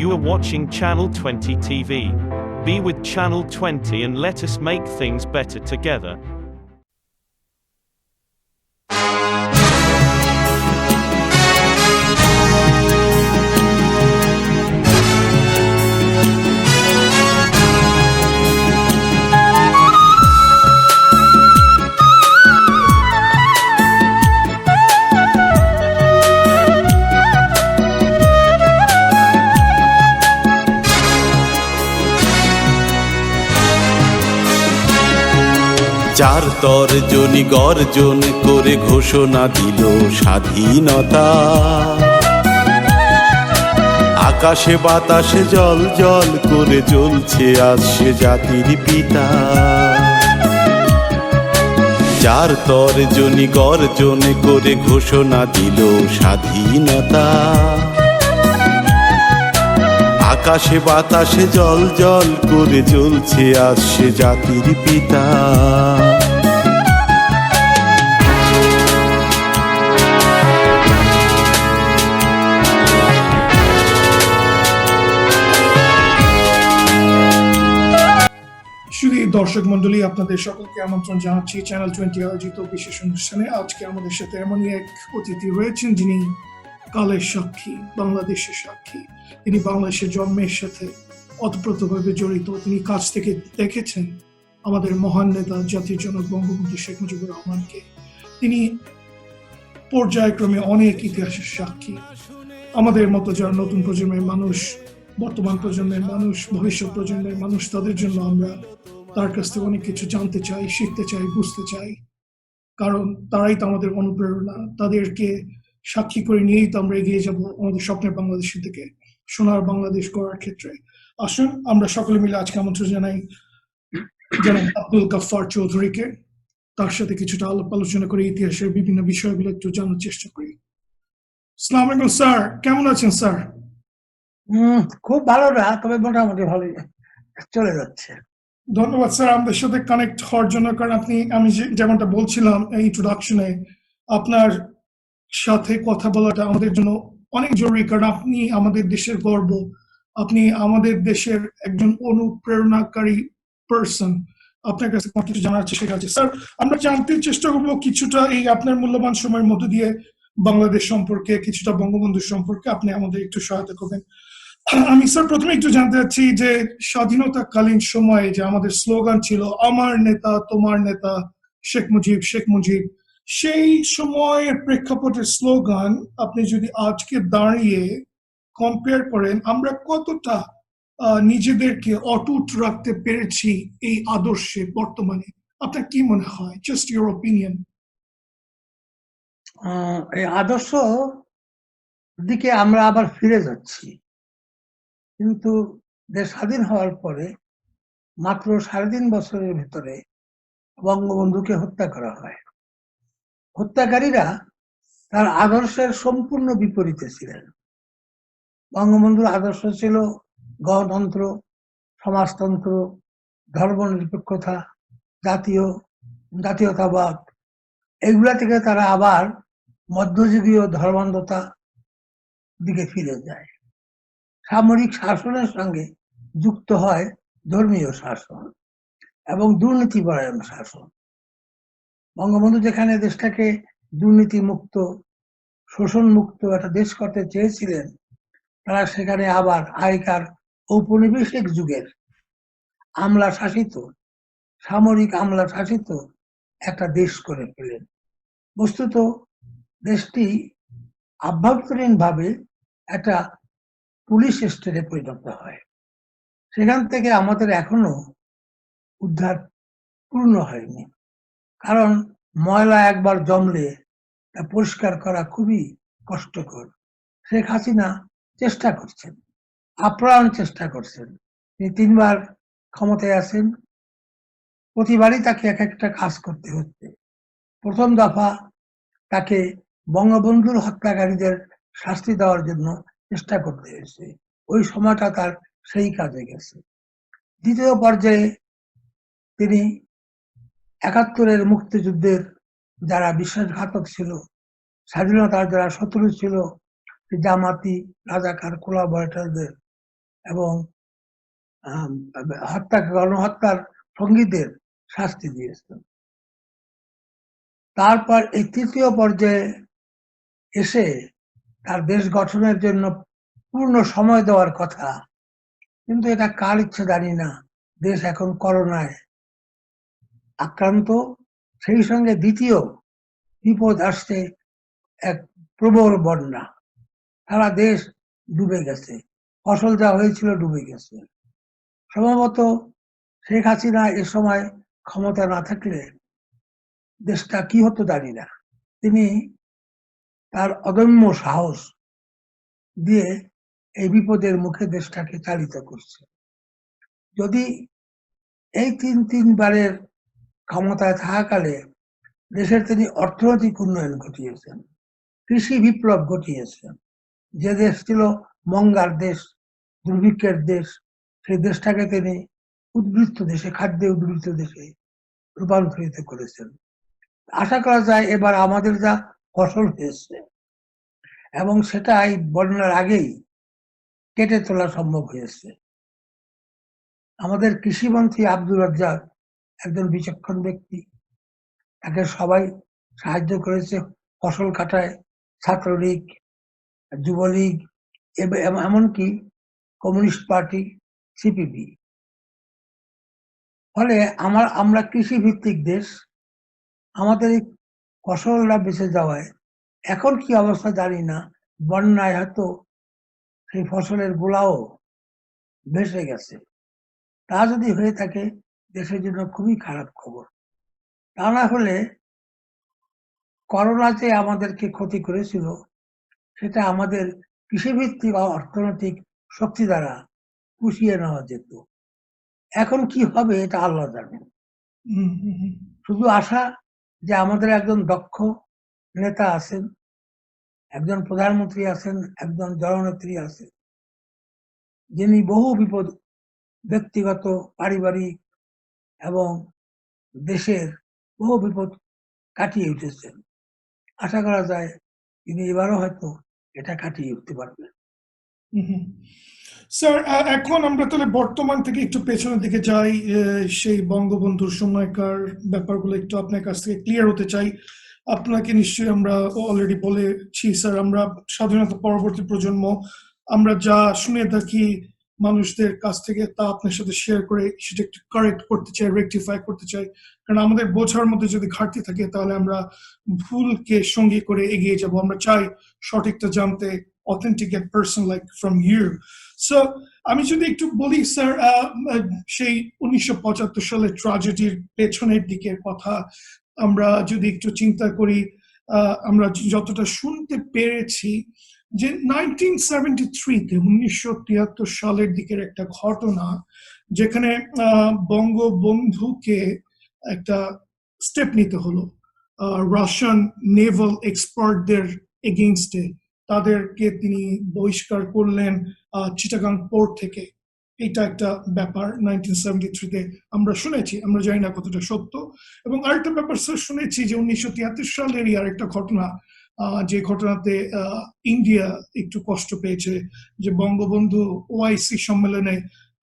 You are watching Channel 20 TV. Be with Channel 20 and let us make things better together. চার তর্জনী গর্জন করে ঘোষণা দিল স্বাধীনতা। আকাশে বাতাসে জল জল করে জ্বলছে আজ সে জাতির পিতা। চার তর্জনী গর্জন করে ঘোষণা দিল স্বাধীনতা। আকাশে বাতাসে জল জল করে জ্বলছে আজ সে জাতির পিতা। শুধু দর্শক মন্ডলী, আপনাদের সকলকে আমন্ত্রণ জানাচ্ছি চ্যানেল 20 আয়োজিত বিশেষ অনুষ্ঠানে। আজকে আমাদের সাথে এমনই এক অতিথি রয়েছেন যিনি কালের সাক্ষী, বাংলাদেশের সাক্ষী। তিনি বাংলাদেশের জন্মের সাথে ওতপ্রোতভাবে জড়িত। তিনি কাছ থেকে দেখেছেন আমাদের মহান নেতা জাতির জনক বঙ্গবন্ধু শেখ মুজিবুর রহমানকে। তিনি পর্যায়ক্রমে অনেক ইতিহাসের সাক্ষী। আমাদের মতো যারা নতুন প্রজন্মের মানুষ, বর্তমান প্রজন্মের মানুষ, ভবিষ্যৎ প্রজন্মের মানুষ, তাদের জন্য আমরা তার কাছ থেকে অনেক কিছু জানতে চাই, শিখতে চাই, বুঝতে চাই, কারণ তারাই তো আমাদের অনুপ্রেরণা। তাদেরকে সাক্ষী করে নিয়েই তো আমরা এগিয়ে যাব আমাদের স্বপ্নের বাংলাদেশের দিকে, সোনার বাংলাদেশ গড়ার ক্ষেত্রে। আসুন আমরা সকলে মিলে আজকে আমন্ত্রণ জানাই জনাব আব্দুল গাফফার চৌধুরীকে। তার সাথে কিছুটা আলাপ আলোচনা করে ইতিহাসের বিভিন্ন বিষয়গুলো একটু জানার চেষ্টা করি। আসসালামু আলাইকুম স্যার, কেমন আছেন স্যার? খুব ভালো না, তবে মোটামুটি ভালোই চলে যাচ্ছে। ধন্যবাদ স্যার আমাদের সাথে কানেক্ট হওয়ার জন্য। কারণ আমি যেমনটা বলছিলাম ইন্ট্রোডাকশনে, আপনার সাথে কথা বলাটা আমাদের জন্য অনেক জরুরি, কারণ আপনি আমাদের দেশের গর্ব, আপনি আমাদের দেশের একজন অনুপ্রেরণাকারী পার্সন। আপনার কাছে কিছু জানার চেষ্টা আছে স্যার। আমরা জানতে চেষ্টা করবো কিছুটা এই আপনার মূল্যবান সময়ের মধ্যে দিয়ে বাংলাদেশ সম্পর্কে, কিছুটা বঙ্গবন্ধু সম্পর্কে আপনি আমাদের একটু সহায়তা করবেন। আমি স্যার প্রথমে একটু জানতে চাচ্ছি যে স্বাধীনতাকালীন সময়ে যে আমাদের স্লোগান ছিল আমার নেতা তোমার নেতা শেখ মুজিব শেখ মুজিব, সেই সময়ের প্রেক্ষাপটের স্লোগান আপনি যদি আজকে দাঁড়িয়ে কম্পেয়ার করেন, আমরা কতটা নিজেদেরকে অটুট রাখতে পেরেছি এই আদর্শে বর্তমানে, আপনার কি মনে হয়? Just your opinion. এই আদর্শ দিকে আমরা আবার ফিরে যাচ্ছি, কিন্তু দেশ স্বাধীন হওয়ার পরে মাত্র 3.5 বছরের ভিতরে বঙ্গবন্ধুকে হত্যা করা হয়। হত্যাকারীরা তার আদর্শের সম্পূর্ণ বিপরীতে ছিলেন। বঙ্গবন্ধুর আদর্শ ছিল গণতন্ত্র, সমাজতন্ত্র, ধর্মনিরপেক্ষতা, জাতীয়তাবাদ। এগুলা থেকে তারা আবার মধ্যযুগীয় ধর্মান্ধতা দিকে ফিরে যায়। সামরিক শাসনের সঙ্গে যুক্ত হয় ধর্মীয় শাসন এবং দুর্নীতিপরায়ণ শাসন। বঙ্গবন্ধু যেখানে দেশটাকে দুর্নীতি মুক্ত, শোষণ মুক্ত একটা দেশ করতে চেয়েছিলেন, তারা সেখানে আবার আগেকার ঔপনিবেশিক যুগের আমলা শাসিত, সামরিক আমলা শাসিত একটা দেশ করে ফেলেন। বস্তুত দেশটি আভ্যন্তরীণ ভাবে একটা পুলিশ স্টেটে পরিণত হয়। সেখান থেকে আমাদের এখনো উদ্ধার পূর্ণ হয়নি, কারণ ময়লা একবার জমলে তা পরিষ্কার করা খুবই কষ্টকর। শেখ হাসিনা চেষ্টা করছেন, আপ্রাণ চেষ্টা করছেন। তিনি 3 বার ক্ষমতায় আছেন, প্রতিবারই তাকে এক একটা কাজ করতে হচ্ছে। প্রথম দফা তাকে বঙ্গবন্ধুর হত্যাকারীদের শাস্তি দেওয়ার জন্য চেষ্টা করতে হয়েছে, ওই সময়টা তার সেই কাজে গেছে। দ্বিতীয় পর্যায়ে তিনি 71-এর মুক্তিযুদ্ধের যারা বিশ্বাসঘাতক ছিল, স্বাধীনতার যারা শত্রু ছিল, জামাতি, রাজাকার, কোলাবরেটরদের এবং গণহত্যার সঙ্গীদের শাস্তি দিয়েছেন। তারপর এই তৃতীয় পর্যায়ে এসে তার দেশ গঠনের জন্য পূর্ণ সময় দেওয়ার কথা, কিন্তু এটা কার ইচ্ছে জানি না। দেশ এখন করোনায় আক্রান্ত, সেই সঙ্গে দ্বিতীয় বিপদ আসছে, এক প্রবল বন্যা। সারা দেশ ডুবে গেছে, ফসল যা হয়েছিল ডুবে গেছে। সম্ভবত শেখ হাসিনা এ সময় ক্ষমতা না থাকলে দেশটা কি হতো জানি না। তিনি তার অদম্য সাহস দিয়ে এই বিপদের মুখে দেশটাকে চালিত করছে। যদি এই তিনবারের ক্ষমতায় থাকাকালে দেশের তিনি অর্থনৈতিক উন্নয়ন ঘটিয়েছেন, কৃষি বিপ্লব ঘটিয়েছেন, যে দেশ ছিল মঙ্গার দেশ, দুর্ভিক্ষের দেশ, সেই দেশটাকে তিনি উদ্বৃত্ত দেশে, খাদ্যে উদ্বৃত্ত দেশে রূপান্তরিত করেছেন। আশা করা যায় এবার আমাদের যা ফসল হয়েছে এবং সেটা এই বন্যার আগেই কেটে তোলা সম্ভব হয়েছে। আমাদের কৃষিমন্ত্রী আব্দুর রাজ্জাক একজন বিচক্ষণ ব্যক্তি, তাকে সবাই সাহায্য করেছে ফসল কাটায়, ছাত্রলীগ, যুবলীগ, এমনকি কমিউনিস্ট পার্টি, সিপিবি। ফলে আমরা কৃষি ভিত্তিক দেশ, আমাদের এই ফসলরা বেঁচে যাওয়ায় এখন কি অবস্থা জানি না, বন্যায় হয়তো সেই ফসলের গোলাও ভেসে গেছে। তা যদি হয়ে থাকে দেশের জন্য খুবই খারাপ খবর। তা না হলে করোনা যে আমাদেরকে ক্ষতি করেছিল, সেটা আমাদের কৃষিভিত্তিক অর্থনৈতিক শক্তি দ্বারা পুষিয়ে নেওয়া যেত। এখন কি হবে এটা আল্লাহ জানেন। শুধু আশা যে আমাদের একজন দক্ষ নেতা আছেন, একজন প্রধানমন্ত্রী আছেন, একজন জননেত্রী আছেন, যিনি বহু বিপদ, ব্যক্তিগত, পারিবারিক এবং দেশের বহু বিপদ কাটিয়ে উঠেছেন। আশা করা যায় তিনি এবারও হয়তো এটা কাটিয়ে উঠতে পারবেন। স্যার, এখন আমরা তাহলে বর্তমান থেকে একটু পেছনের দিকে যাই, সেই বঙ্গবন্ধুর সময়কার ব্যাপারগুলো একটু আপনার কাছ থেকে ক্লিয়ার হতে চাই। আপনাকে নিশ্চয়ই আমরা অলরেডি বলেছি স্যার, আমরা স্বাধীনতা পরবর্তী প্রজন্ম, আমরা যা শুনে থাকি মানুষদের কাছ থেকে তা আপনার সাথে শেয়ার করে সেটা একটু কারেক্ট করতে চাই, রেকটিফাই করতে চাই। কারণ আমাদের বোঝার মধ্যে যদি ঘাটতি থাকে তাহলে আমরা ভুলকে সঙ্গী করে এগিয়ে যাব। আমরা চাই সঠিকটা জানতে, authenticate person like from you. So আমি যদি একটু বলি স্যার, সেই 1975 সালের ট্র্যাজেডির পেছনের দিকের কথা আমরা যদি একটু চিন্তা করি, আমরা যতটা শুনতে পেরেছি যে 1973 সালের দিকের একটা ঘটনা, যেখানে বঙ্গবন্ধুকে একটা স্টেপ নিতে হলো রাশিয়ান নেভাল এক্সপার্টদের এগেইনস্টে। তাদেরকে তিনি বহিষ্কার করলেন চিটাগাং পোর্ট থেকে। এটা একটা ব্যাপার 1973-তে আমরা শুনেছি, আমরা জানি না কতটা সত্য। এবং আরেকটা ব্যাপার স্যার শুনেছি যে 1973 সালেরই আরেকটা ঘটনা, যে ঘটনাতে ইন্ডিয়া একটু কষ্ট পেয়েছে, যে বঙ্গবন্ধু ওআইসি সম্মেলনে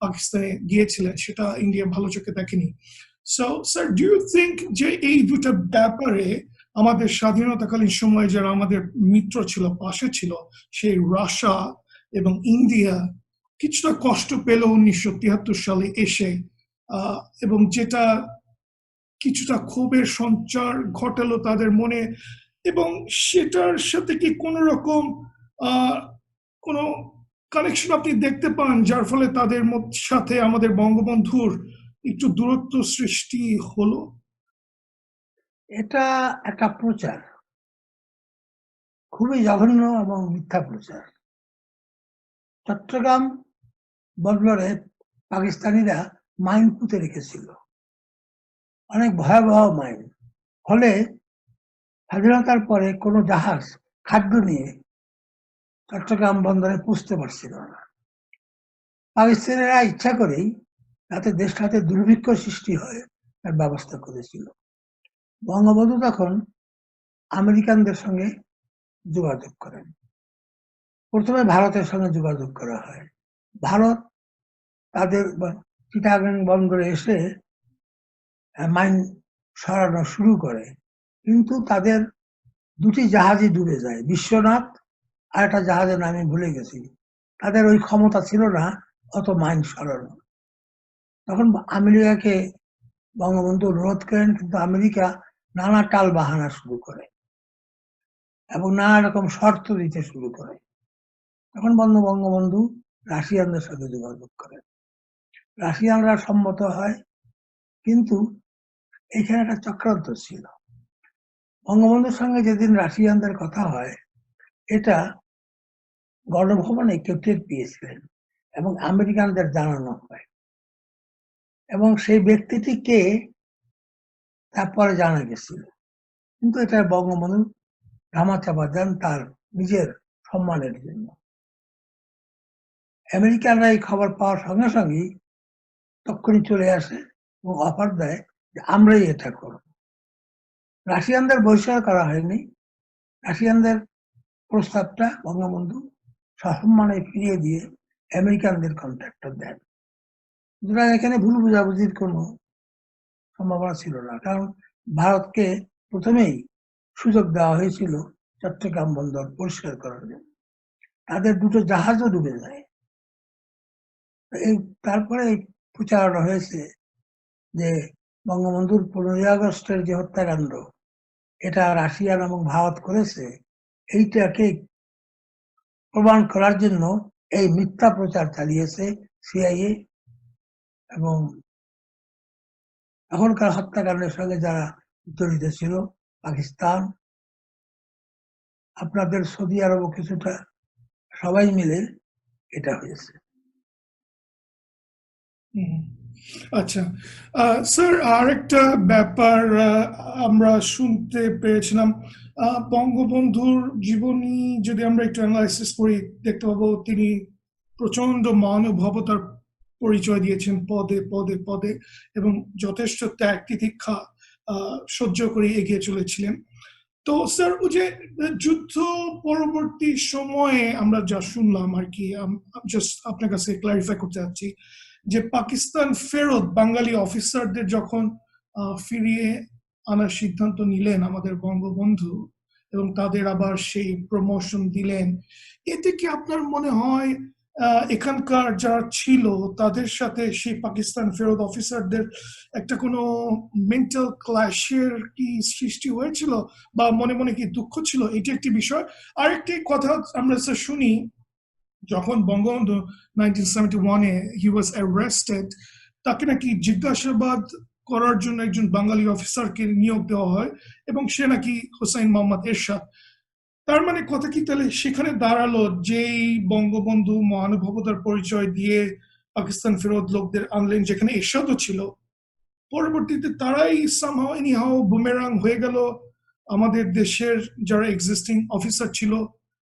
পাকিস্তানে গিয়েছিলেন, সেটা ইন্ডিয়া ভালো চোখে দেখেনি। So sir, do you think যে এই দুটা ব্যাপারে আমাদের স্বাধীনতাকালীন সময় যারা আমাদের মিত্র ছিল, পাশে ছিল, সেই রাশিয়া এবং ইন্ডিয়া কিছুটা কষ্ট পেল 1973 সালে এসে, এবং যেটা কিছুটা ক্ষোভের সঞ্চার ঘটালো তাদের মনে, এবং সেটার সাথে কি কোনো রকম কোনো কানেকশন আপনি দেখতে পান যার ফলে তাদের সাথে আমাদের বঙ্গবন্ধুর একটু দূরত্ব সৃষ্টি হলো? এটা একটা প্রচার, খুবই জঘন্য এবং মিথ্যা প্রচার। চট্টগ্রাম বন্দরে পাকিস্তানিরা মাইন পুঁতে রেখেছিল, অনেক ভয়াবহ মাইন। ফলে স্বাধীনতার পরে কোনো জাহাজ খাদ্য নিয়ে চট্টগ্রাম বন্দরে পুষতে পারছিল না। পাকিস্তানিরা ইচ্ছা করেই যাতে দেশটাতে দুর্ভিক্ষ সৃষ্টি হয় তার ব্যবস্থা করেছিল। বঙ্গবন্ধু তখন আমেরিকানদের সঙ্গে যোগাযোগ করেন। প্রথমে ভারতের সঙ্গে যোগাযোগ করা হয়, ভারত তাদের চিটাগাং বন্দরে এসে মাইন সরানো শুরু করে, কিন্তু তাদের দুটি জাহাজই ডুবে যায়, বিশ্বনাথ আর একটা জাহাজের নাম আমি ভুলে গেছি। তাদের ওই ক্ষমতা ছিল না অত মাইন সরানো। তখন আমেরিকাকে বঙ্গবন্ধু অনুরোধ করেন, কিন্তু আমেরিকা নানা টাল বাহানা শুরু করে এবং নানা রকম শর্ত দিতে শুরু করে। তখন বঙ্গবন্ধু রাশিয়ানদের সাথে যোগাযোগ করেন, রাশিয়ানরা সম্মত হয়, কিন্তু এখানে একটা চক্রান্ত ছিল। বঙ্গবন্ধুর সঙ্গে যেদিন রাশিয়ানদের কথা হয়, এটা গণভবনে কেউ টের পেয়েছিলেন এবং আমেরিকানদের জানানো হয়, এবং সেই ব্যক্তিটি কে তারপরে জানা গেছিল। কিন্তু এটা বঙ্গবন্ধু ধামাচাপা দেন তার নিজের সম্মানের জন্য। আমেরিকানরা এই খবর পাওয়ার সঙ্গে সঙ্গেই তক্ষুনি চলে আসে এবং অফার দেয় যে আমরাই এটা করব। রাশিয়ানদের বহিষ্কার করা হয়নি, রাশিয়ানদের প্রস্তাবটা বঙ্গবন্ধু সসম্মানে ফিরিয়ে দিয়ে আমেরিকানদের কন্ট্রাক্টর দেন। সুতরাং এখানে ভুল বুঝাবুঝির কোনো সম্ভাবনা ছিল না, কারণ ভারতকে প্রথমেই সুযোগ দেওয়া হয়েছিল চট্টগ্রাম বন্দর পরিষ্কার করার জন্য। তাদের দুটো জাহাজও ডুবে যায়। তারপরে প্রচারণা হয়েছে যে বঙ্গবন্ধুর 15ই আগস্টের যে হত্যাকাণ্ড, এটা রাশিয়ান এবং ভারত করেছে, এইটাকে প্রমাণ করার জন্য এই মিথ্যা প্রচার চালিয়েছে সিআইএ এবং এখনকার হত্যাকাণ্ডের সঙ্গে যারা জড়িত ছিল, পাকিস্তান, আপনাদের সৌদি আরবও কিছুটা, সবাই মিলে এটা হয়েছে। আচ্ছা স্যার, আরেকটা ব্যাপার আমরা শুনতে পেয়েছিলাম, বঙ্গবন্ধুর জীবনী যদি আমরা একটু অ্যানালাইসিস করি, দেখতে পাবো তিনি প্রচন্ড মানবতার পরিচয় দিয়েছেন পদে পদে পদে, এবং যথেষ্ট ত্যাগ তিতিক্ষা সহ্য করে এগিয়ে চলেছিলেন। তো স্যার, ওই যে যুদ্ধ পরবর্তী সময়ে আমরা যা শুনলাম আর কি, জাস্ট আপনার কাছে ক্লারিফাই করতে চাচ্ছি যে পাকিস্তান ফেরত বাঙালি অফিসারদের যখন ফিরিয়ে আনার সিদ্ধান্ত নিলেন আমাদের বঙ্গবন্ধু এবং তাদের আবার সেই প্রমোশন দিলেন, এতে কি আপনার মনে হয় এখানকার যারা ছিল তাদের সাথে সেই পাকিস্তান ফেরত অফিসারদের একটা কোনো মেন্টাল ক্ল্যাশের কি সৃষ্টি হয়েছিল, বা মনে মনে কি দুঃখ ছিল? এটি একটি বিষয়। আরেকটি কথা আমরা স্যার শুনি, যখন বঙ্গবন্ধু 1971-এ হি ওয়াজ অ্যারেস্টেড, তাকে নাকি জিজ্ঞাসাবাদ করার জন্য একজন বাঙালি অফিসারকে নিয়োগ দেওয়া হয় এবং সে নাকি হোসাইন মোহাম্মদ এরশাদ। তার মানে কথা কি তাহলে সেখানে দাঁড়ালো, যেই বঙ্গবন্ধু মহানুভবতার পরিচয় দিয়ে পাকিস্তান ফেরত লোকদের আনলেন, যেখানে এরশাদও ছিল, পরবর্তীতে তারাই সামহাও এনিহাও বুমেরাং হয়ে গেল আমাদের দেশের যারা এক্সিস্টিং অফিসার ছিল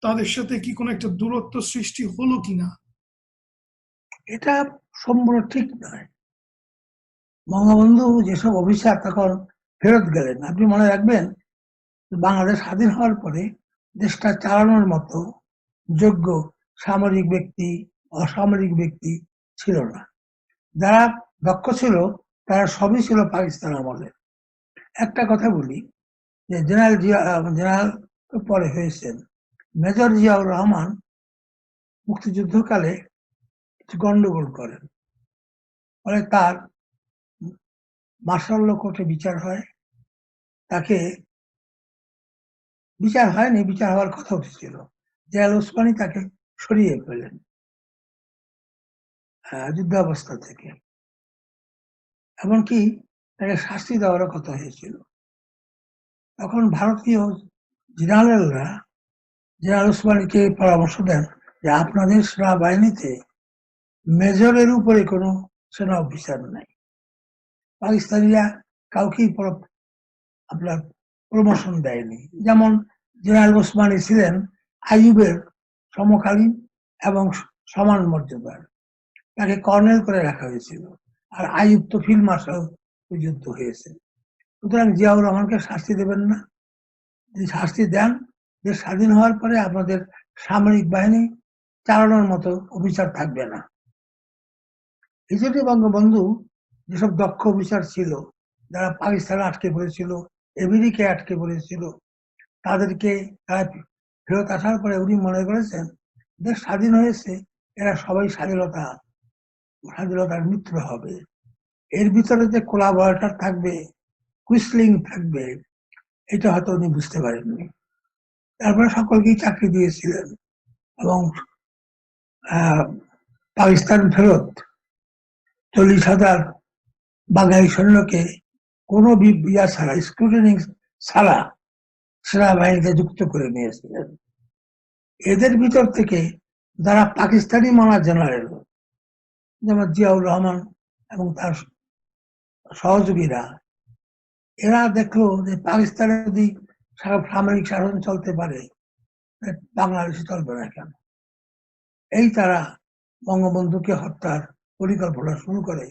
তাদের সাথে কি কোনো একটা দূরত্ব সৃষ্টি হলো কিনা? এটা সম্পূর্ণ ঠিক নয়। বঙ্গবন্ধু যেসব অফিসার তখন ফেরত গেলেন, আপনি মনে রাখবেন বাংলাদেশ স্বাধীন হওয়ার পরে দেশটা চালানোর মতো যোগ্য সামরিক ব্যক্তি, অসামরিক ব্যক্তি ছিল না। যারা দক্ষ ছিল তারা সবই ছিল পাকিস্তান আমলের। একটা কথা বলি, যে জেনারেল পরে হয়েছেন মেজর জিয়াউর রহমান মুক্তিযুদ্ধকালে কিছু গন্ডগোল করেন, ফলে তার মার্শাল ল কোর্টে বিচার হয়। তাকে বিচার হয়নি, বিচার হওয়ার কথা উঠেছিল, জেনারেল ওসমানী তাকে সরিয়ে ফেলেন যুদ্ধাবস্থা থেকে, এমনকি তাকে শাস্তি দেওয়ারও কথা হয়েছিল। তখন ভারতীয় জেনারেলরা জেনারেল ওসমানীকে পরামর্শ দেন যে আপনাদের সেনাবাহিনীতে মেজরের উপরে কোনো সেনা অফিসার নাই। পাকিস্তানিরা কাউকেই আপনার প্রমোশন দেয়নি। যেমন জেনারেল ওসমানী ছিলেন আইয়ুবের সমকালীন এবং সমান মর্যাদার, তাকে কর্নেল করে রাখা হয়েছিল, আর আইয়ুব তো ফিল্ড মার্শাল যুদ্ধ হয়েছে। সুতরাং জিয়াউর রহমানকে শাস্তি দেবেন না, যদি শাস্তি দেন যে স্বাধীন হওয়ার পরে আপনাদের সামরিক বাহিনী চালানোর মতো অফিসার থাকবে না। এই জন্য বঙ্গবন্ধু যেসব দক্ষ অফিসার ছিল, যারা পাকিস্তানে আটকে পড়েছিল, আমেরিকায় আটকে পড়েছিল, তাদেরকে তারা ফেরত আসার পরে উনি মনে করেছেন দেশ স্বাধীন হয়েছে, এরা সবাই স্বাধীনতার মিত্র হবে। এর ভিতরে যে কোলাবরেটর থাকবে, কুইসলিং থাকবে, এটা হয়তো উনি বুঝতে পারেননি। তারপরে সকলকেই চাকরি দিয়েছিলেন এবং পাকিস্তান ফেরত 40,000 বাঙালি সৈন্যকে কোনো ইয়া ছাড়া, স্ক্রুটিনি ছাড়া সেনাবাহিনীতে যুক্ত করে নিয়েছিলেন। এদের ভিতর থেকে যারা পাকিস্তানি মানা জেনারেল, যেমন জিয়াউর রহমান এবং তার সহযোগীরা, এরা দেখলো যে পাকিস্তানে যদি সামরিক শাসন চলতে পারে, বাংলাদেশে চলবে না কেন। এই তারা বঙ্গবন্ধুকে হত্যার পরিকল্পনা শুরু করে।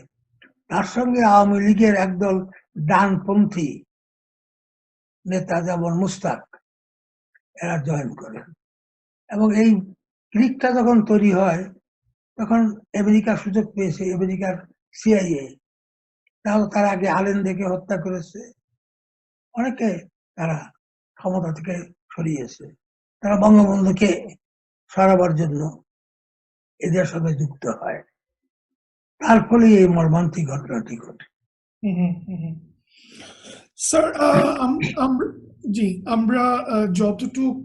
তার সঙ্গে আওয়ামী লীগের একদল ডানপন্থী নেতা যেমন মুস্তাক, এরা জয়েন করেন। এবং এই ক্লিকটা যখন তৈরি হয়, তখন আমেরিকা সুযোগ পেয়েছে, আমেরিকার সিআইএ, তাহলে তার আগে আলেনদেরকে হত্যা করেছে, অনেকে তারা ক্ষমতা থেকে সরিয়েছে। তারা বঙ্গবন্ধুকে সরাবার জন্য এদের সঙ্গে যুক্ত হয়। তার ফলে এই মর্মান্তিক ঘটনাটি ঘটে। স্যার, জি, আমরা যতটুক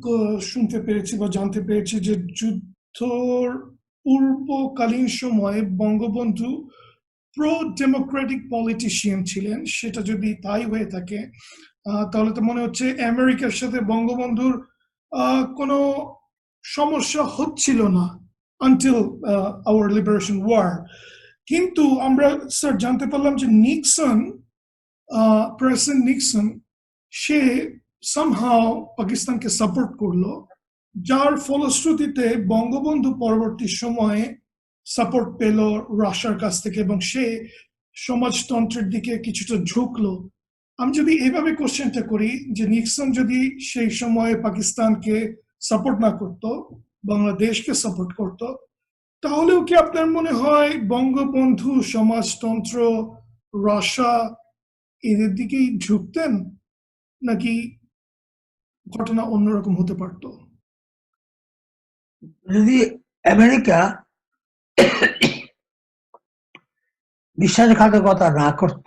শুনতে পেরেছি বা জানতে পেরেছি যে যুদ্ধর পূর্বকালীন সময়ে বঙ্গবন্ধু প্রো ডেমোক্রেটিক পলিটিশিয়ান ছিলেন। সেটা যদি তাই হয়ে থাকে, তাহলে তো মনে হচ্ছে আমেরিকার সাথে বঙ্গবন্ধুর কোনো সমস্যা হচ্ছিল না আনটিল আওয়ার লিবারেশন ওয়ার। কিন্তু আমরা স্যার জানতে পারলাম যে নিক্সন, প্রেসিডেন্ট নিক্সন, সে সামহাও পাকিস্তানকে সাপোর্ট করলো, যার ফলশ্রুতিতে বঙ্গবন্ধু পরবর্তী সময়ে সাপোর্ট পেল রাশিয়ার কাছ থেকে এবং সে সমাজতন্ত্রের দিকে কিছুটা ঝুঁকলো। আমি যদি এইভাবে কোশ্চেনটা করি যে নিক্সন যদি সেই সময়ে পাকিস্তানকে সাপোর্ট না করতো, বাংলাদেশকে সাপোর্ট করতো, তাহলেও কি আপনার মনে হয় বঙ্গবন্ধু সমাজতন্ত্র, রাশিয়া এদের দিকেই ঝুঁকতেন, নাকি ঘটনা অন্যরকম হতে পারত? যদি আমেরিকা বিশ্বাসঘাতকতা না করত,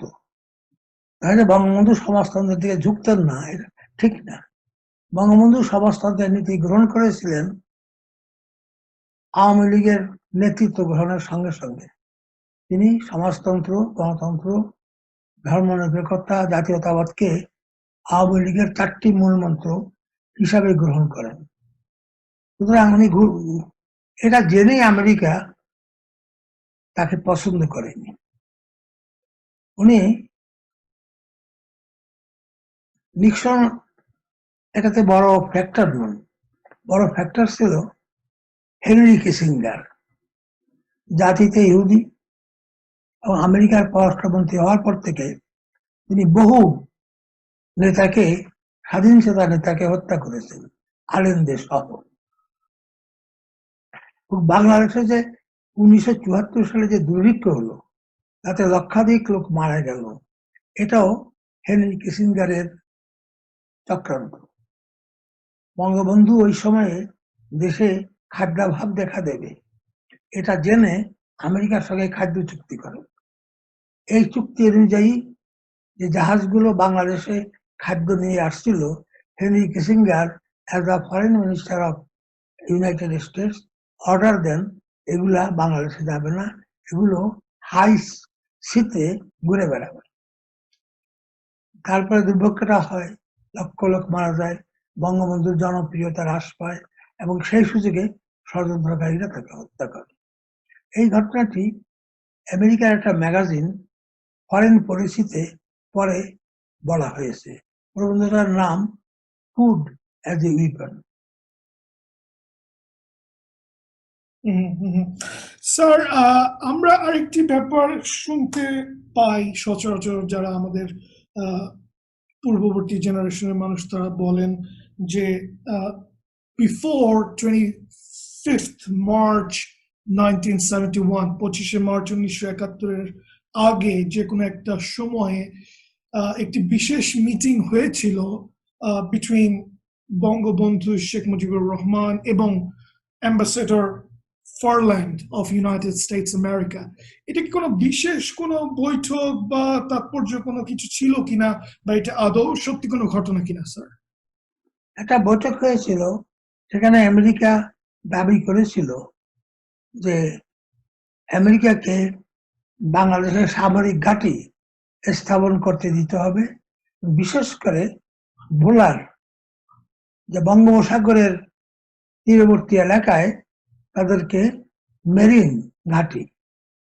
তাহলে বঙ্গবন্ধু সমাজতন্ত্রের দিকে ঝুঁকতেন না, এটা ঠিক না। বঙ্গবন্ধু সমাজতন্ত্রের নীতি গ্রহণ করেছিলেন আওয়ামী লীগের নেতৃত্ব গ্রহণের সঙ্গে সঙ্গে। তিনি সমাজতন্ত্র, গণতন্ত্র, ধর্মনিরপেক্ষতা, জাতীয়তাবাদকে আওয়ামী লীগের 4টি মূল মন্ত্র হিসাবে গ্রহণ করেন। সুতরাং উনি এটা জেনেই আমেরিকা তাকে পছন্দ করেনি। উনি নিক্সন এটাতে বড় ফ্যাক্টর নন, বড় ফ্যাক্টর ছিল হেনরি কিসিঞ্জার, জাতিতে ইহুদি এবং আমেরিকার পররাষ্ট্রমন্ত্রী হওয়ার পর থেকে তিনি বহু নেতাকে, স্বাধীনচেতা নেতাকে হত্যা করেছেন, আলেনদের সহ। বাংলাদেশে যে 1974 সালে যে দুর্ভিক্ষ হলো, তাতে লক্ষাধিক লোক মারা গেল, এটাও হেনরি কিসিঞ্জারের চক্রান্ত। বঙ্গবন্ধু ওই সময়ে দেশে খাদ্যাভাব দেখা দেবে, এটা জেনে আমেরিকার সঙ্গে খাদ্য চুক্তি করে। এই চুক্তি অনুযায়ী যে জাহাজগুলো বাংলাদেশে খাদ্য নিয়ে আসছিল, Henry Kissinger as the foreign minister of United States order then এগুলা বাংলাদেশে যাবে না, এগুলো হাই সিতে ঘুরে বেড়াবে। তারপরে দুর্ভিক্ষটা হয়, লক্ষ লোক মারা যায়, বঙ্গবন্ধুর জনপ্রিয়তা হ্রাস পায় এবং সেই সুযোগে ষড়যন্ত্রকারীরা তাকে হত্যা করে। এই ঘটনাটি আমেরিকার একটা ম্যাগাজিন ফরেন পলিসিতে পরে বলা হয়েছে। প্রবন্ধটার নাম food as a weapon. Sir, আমরা আরেকটি ব্যাপার শুনতে পাই সচরাচর, যারা আমাদের পূর্ববর্তী জেনারেশনের মানুষ, তারা বলেন যে বিফোর 25th March 1971 25শে মার্চ 1971 আগে যে কোনো একটা সময়ে একটি বিশেষ মিটিং হয়েছিল বিটুইন বঙ্গবন্ধু শেখ মুজিবুর রহমান এবং ambassador Farland of United States America. এটা কি কোনো বিশেষ কোনো বৈঠক বা তাৎপর্য কোনো কিছু ছিল কিনা, বা এটা আদৌ সত্যি কোনো ঘটনা কিনা স্যার? একটা বৈঠক হয়েছিল, সেখানে আমেরিকা দাবি করেছিল যে আমেরিকাকে বাংলাদেশের সামরিক ঘাঁটি স্থাপন করতে দিতে হবে, বিশেষ করে ভোলার যে বঙ্গোপসাগরের তীরবর্তী এলাকায় তাদেরকে মেরিন ঘাঁটি,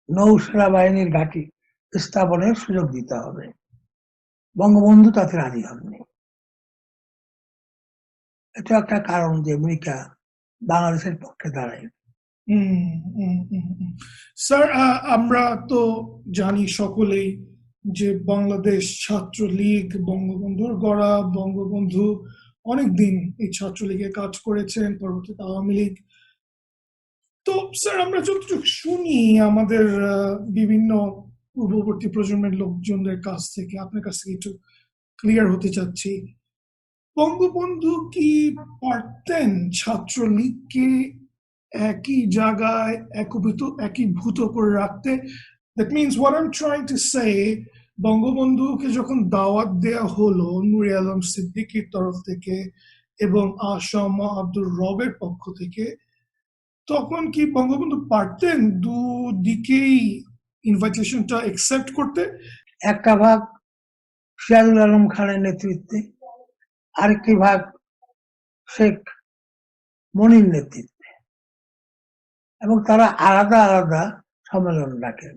নৌসেনা বাহিনীর ঘাঁটি স্থাপনের সুযোগ দিতে হবে। বঙ্গবন্ধু তাতে রাজি হননি। এটা একটা কারণ যে আমেরিকা বাংলাদেশের পক্ষে দাঁড়ায়। স্যার, আমরা তো জানি সকলেই যে বাংলাদেশ ছাত্রলীগ বঙ্গবন্ধুর গড়া, বঙ্গবন্ধু অনেকদিন এই ছাত্রলীগে কাজ করেছেন, পরবর্তীতে আওয়ামী লীগ। তো স্যার, আমরা যতটুকু শুনি আমাদের বিভিন্ন পূর্ববর্তী প্রজন্মের লোকজনদের কাছ থেকে, আপনার কাছ থেকে একটু ক্লিয়ার হতে চাচ্ছি, বঙ্গবন্ধু কি পারতেন ছাত্রলীগকে একই জায়গায় একীভূত করে রাখতে? That means, what I am trying to say, বঙ্গবন্ধুকে যখন দাওয়াত দেয়া হলো নূরে আলম সিদ্দিকীর তরফ থেকে এবং আসাম আব্দুর রবের পক্ষ থেকে, তখন কি বঙ্গবন্ধু পারতেন দুদিকেই ইনভাইটেশনটা অ্যাকসেপ্ট করতে? একটা ভাগ সিরাজুল আলম খানের নেতৃত্বে, আরেকটি ভাগ শেখ মনির নেতৃত্বে, এবং তারা আলাদা আলাদা সম্মেলন ডাকেন।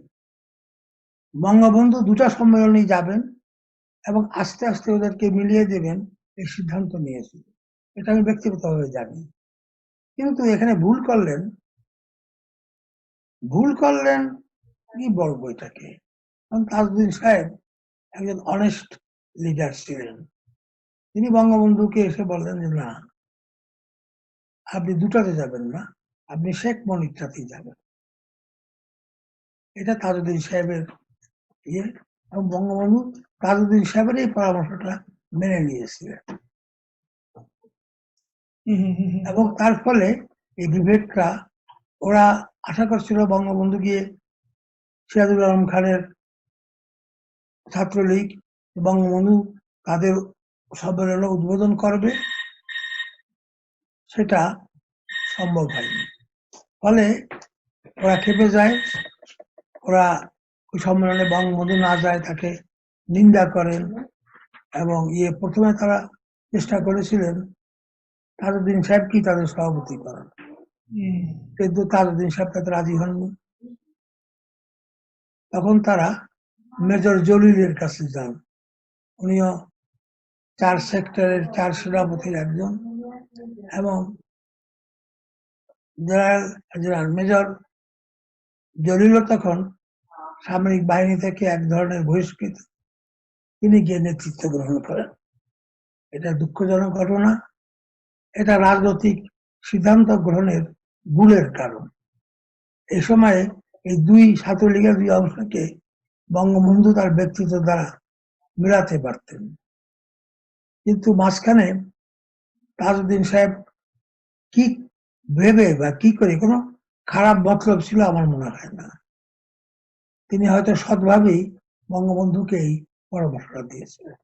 বঙ্গবন্ধু দুটা সম্মেলনে যাবেন এবং আস্তে আস্তে ওদেরকে মিলিয়ে দেবেন, এই সিদ্ধান্ত নিয়েছিল। এটা আমি ব্যক্তিগতভাবে জানি। কিন্তু এখানে ভুল করলেন কি বলবো এটাকে, কারণ তাজউদ্দিন সাহেব একজন অনেস্ট লিডার ছিলেন। তিনি বঙ্গবন্ধুকে এসে বললেন যে না, আপনি দুটাতে যাবেন না, আপনি শেখ মনিরটাতেই যাবেন। এটা তাজউদ্দিন সাহেবের ইয়ে, এবং বঙ্গবন্ধু তাজউদ্দিন সাহেবের এই পরামর্শটা মেনে নিয়েছিলেন, এবং তার ফলে এই বিভেদটা, ওরা আশা করছিল বঙ্গবন্ধু গিয়ে সিরাজুল আলম খানের ছাত্রলীগ, বঙ্গবন্ধু তাদের সম্মেলনে উদ্বোধন করবে, সেটা সম্ভব হয়নি। ফলে ওরা খেপে যায়, ওরা ওই সম্মেলনে বঙ্গবন্ধু না যায় তাকে নিন্দা করেন, এবং প্রথমে তারা চেষ্টা করেছিলেন তাজউদ্দিন সাহেবকেই তাদের সভাপতি করেন, কিন্তু তাজউদ্দিন সাহেব তাতে রাজি হননি। তখন তারা মেজর জলিলের কাছে যান, উনিও 4 সেক্টরের 4 সেনাপতির একজন, এবং জেনারেল মেজর জলিলও তখন সামরিক বাহিনী থেকে এক ধরনের বহিষ্কৃত, তিনি গিয়ে নেতৃত্ব গ্রহণ করেন। এটা দুঃখজনক ঘটনা, এটা রাজনৈতিক সিদ্ধান্ত গ্রহণের ভুলের কারণ। এই সময়ে এই দুই ছাত্রলীগের দুই অংশকে বঙ্গবন্ধু তার ব্যক্তিত্ব দ্বারা মেলাতে পারতেন, কিন্তু মাঝখানে তাজউদ্দিন সাহেব কি ভেবে বা কি করে, কোনো খারাপ মতলব ছিল আমার মনে হয় না। তিনি হয়তো সৎভাবেই বঙ্গবন্ধুকে এই পরামর্শটা দিয়েছিলেন।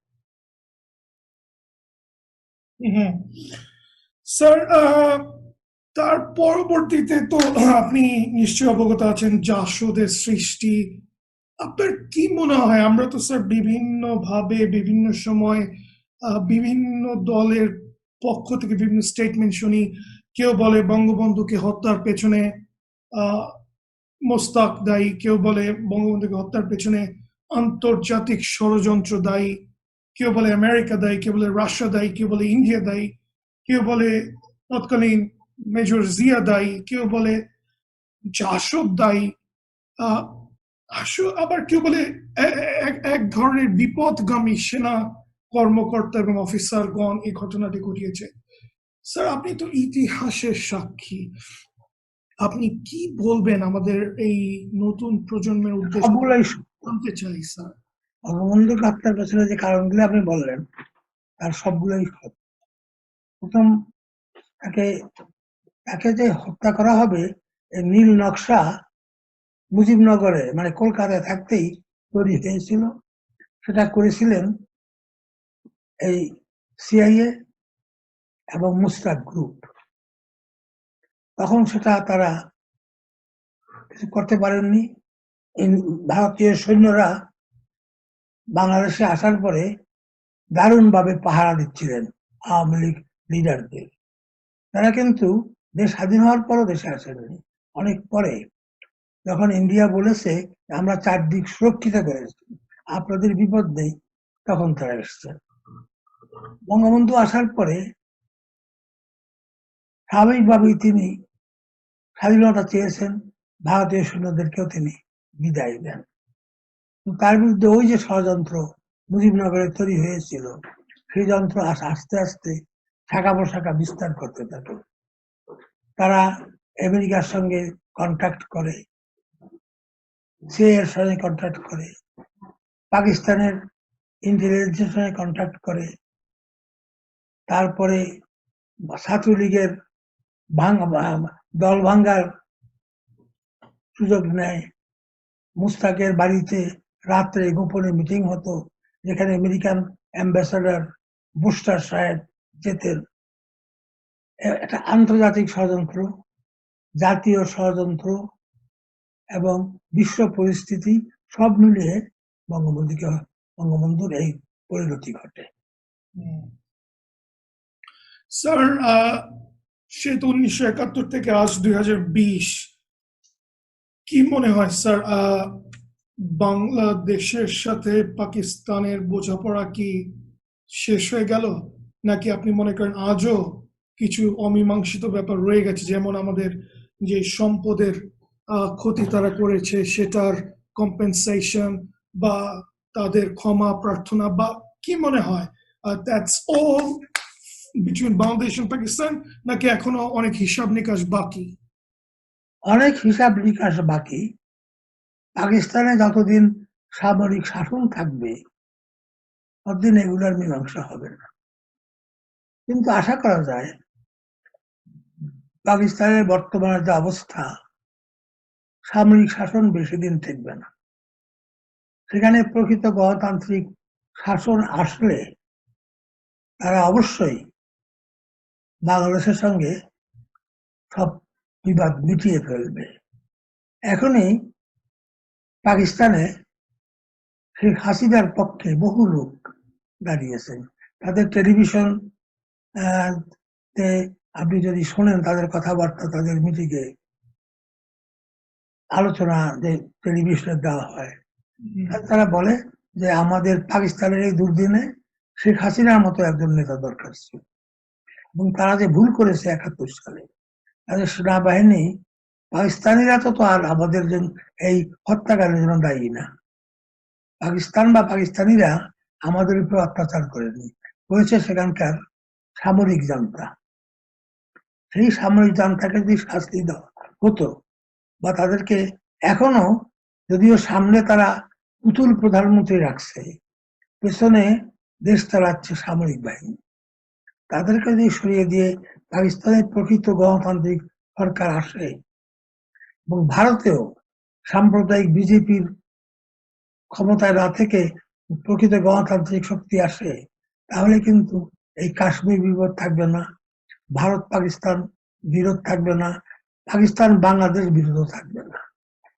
স্যার, তার পরবর্তীতে তো আপনি নিশ্চয়ই অবগত আছেন জাসদের সৃষ্টি। আপনার কি মনে হয়, আমরা তো স্যার বিভিন্ন ভাবে বিভিন্ন সময় বিভিন্ন দলের পক্ষ থেকে বিভিন্ন স্টেটমেন্ট শুনি। কেউ বলে বঙ্গবন্ধুকে হত্যার পেছনে মোস্তাক দায়ী, কেউ বলে বঙ্গবন্ধুকে হত্যার পেছনে আন্তর্জাতিক ষড়যন্ত্র দায়ী, কেউ বলে আমেরিকা দায়ী, কেউ বলে রাশিয়া দায়ী, কেউ বলে ইন্ডিয়া দায়ী, কেউ বলে তৎকালীন মেজর জিয়া দায়ী, কেউ বলে জাসদ দায়ী, আবার কেউ বলে এক ধরনের বিপদগামী সেনা কর্মকর্তা এবং অফিসারগণ এই ঘটনাটি ঘটিয়েছে। স্যার, আপনি তো ইতিহাসের সাক্ষী, আপনি কি বলবেন আমাদের এই নতুন প্রজন্মের উদ্দেশ্যে? সবগুলোই জানতে চাই স্যার। বঙ্গবন্ধুর হত্যার পেছনে যে কারণগুলো আপনি বললেন তার সবগুলোই সত্য। প্রথম তাকে তাকে যে হত্যা করা হবে এই নীল নকশা মুজিবনগরে মানে কলকাতায় থাকতেই তৈরি হয়েছিল। সেটা করেছিলেন এই সিআইএ এবং মুস্তাক গ্রুপ। তখন সেটা তারা কিছু করতে পারেননি। ভারতীয় সৈন্যরা বাংলাদেশে আসার পরে দারুণভাবে পাহারা দিচ্ছিলেন আওয়ামী লীগ লিডারদের। তারা কিন্তু দেশ স্বাধীন হওয়ার পরও দেশে আসেননি, অনেক পরে যখন ইন্ডিয়া বলেছে আমরা চারদিক সুরক্ষিত করেছি, আপনাদের বিপদ নেই, তখন তারা এসছেন। বঙ্গবন্ধু আসার পরে স্বাভাবিকভাবেই তিনি স্বাধীনতা চেয়েছেন, ভারতীয় সৈন্যদেরকেও তিনি বিদায় দেন। তার বিরুদ্ধে ওই যে ষড়যন্ত্র মুজিবনগরে তৈরি হয়েছিল, সেই যন্ত্র আস্তে আস্তে শাখা প্রশাখা বিস্তার করতে থাকে। তারা আমেরিকার সঙ্গে কন্ট্যাক্ট করে, সিআইএর সঙ্গে কন্ট্যাক্ট করে, পাকিস্তানের ইন্টেলিজেন্সের সঙ্গে কন্ট্যাক্ট করে, তারপরে ছাত্রলীগের দল ভাঙ্গার সুযোগ নেয়। মুস্তাকের বাড়িতে রাত্রে গোপনে মিটিং হতো, যেখানে আমেরিকান অ্যাম্বাসাডার বুস্টার সাহেব যেতেন। একটা আন্তর্জাতিক ষড়যন্ত্র, জাতীয় ষড়যন্ত্র এবং বিশ্ব পরিস্থিতি সব মিলিয়ে বঙ্গবন্ধুর এই পরিণতি ঘটে। স্যার, সে তো 1971 থেকে আজ 2020, কি মনে হয় স্যার, বাংলাদেশের সাথে পাকিস্তানের বোঝাপড়া কি শেষ হয়ে গেল, নাকি আপনি মনে করেন আজও কিছু অমীমাংসিত ব্যাপার রয়ে গেছে, যেমন আমাদের যে সম্পদের ক্ষতি তারা করেছে সেটার কম্পেনসেশন বা তাদের ক্ষমা প্রার্থনা, বা কি মনে হয় that's all between Bangladesh and Pakistan, নাকি এখনো অনেক হিসাব নিকাশ বাকি? অনেক হিসাব নিকাশ বাকি। পাকিস্তানে যতদিন সামরিক শাসন থাকবে ততদিন এগুলোর মীমাংসা হবে না। কিন্তু আশা করা যায় পাকিস্তানের বর্তমানে যে অবস্থা, সামরিক শাসন বেশি দিন টিকবে না। সেখানে প্রকৃত গণতান্ত্রিক শাসন আসলে তারা অবশ্যই বাংলাদেশের সঙ্গে সব বিবাদ মিটিয়ে ফেলবে। এখনই পাকিস্তানে শেখ হাসিনার পক্ষে বহু লোক দাঁড়িয়েছেন। তাদের টেলিভিশন আপনি যদি শোনেন তাদের কথাবার্তা, তাদের মিটিংয়ে আলোচনা যে টেলিভিশনে দেওয়া হয়, তারা বলে যে আমাদের পাকিস্তানের এই দুর্দিনে শেখ হাসিনার মতো একজন নেতা দরকার ছিল, এবং তারা যে ভুল করেছে 71 সালে, তাদের সেনাবাহিনী, পাকিস্তানিরা তো আর আমাদের এই হত্যাকাণ্ডের জন্য দায়ী না। পাকিস্তান বা পাকিস্তানিরা আমাদের উপর অত্যাচার করেনি, করেছে সেখানকার সামরিক জান্তা। সেই সামরিক জান্তাকে যদি শাস্তি দেওয়া হতো, বা তাদেরকে এখনো, যদিও সামনে তারা পুতুল প্রধানমন্ত্রী রাখছে, পেছনে দেশ চালাচ্ছে সামরিক বাহিনী, তাদেরকে যদি সরিয়ে দিয়ে পাকিস্তানের প্রকৃত গণতান্ত্রিক সরকার আসে এবং ভারতেও সাম্প্রদায়িক বিজেপির ক্ষমতায় না থেকে প্রকৃত গণতান্ত্রিক শক্তি আসে, তাহলে কিন্তু এই কাশ্মীর বিরোধ থাকবে না, ভারত পাকিস্তান বিরোধ থাকবে না, পাকিস্তান বাংলাদেশ বিরোধ থাকবে না,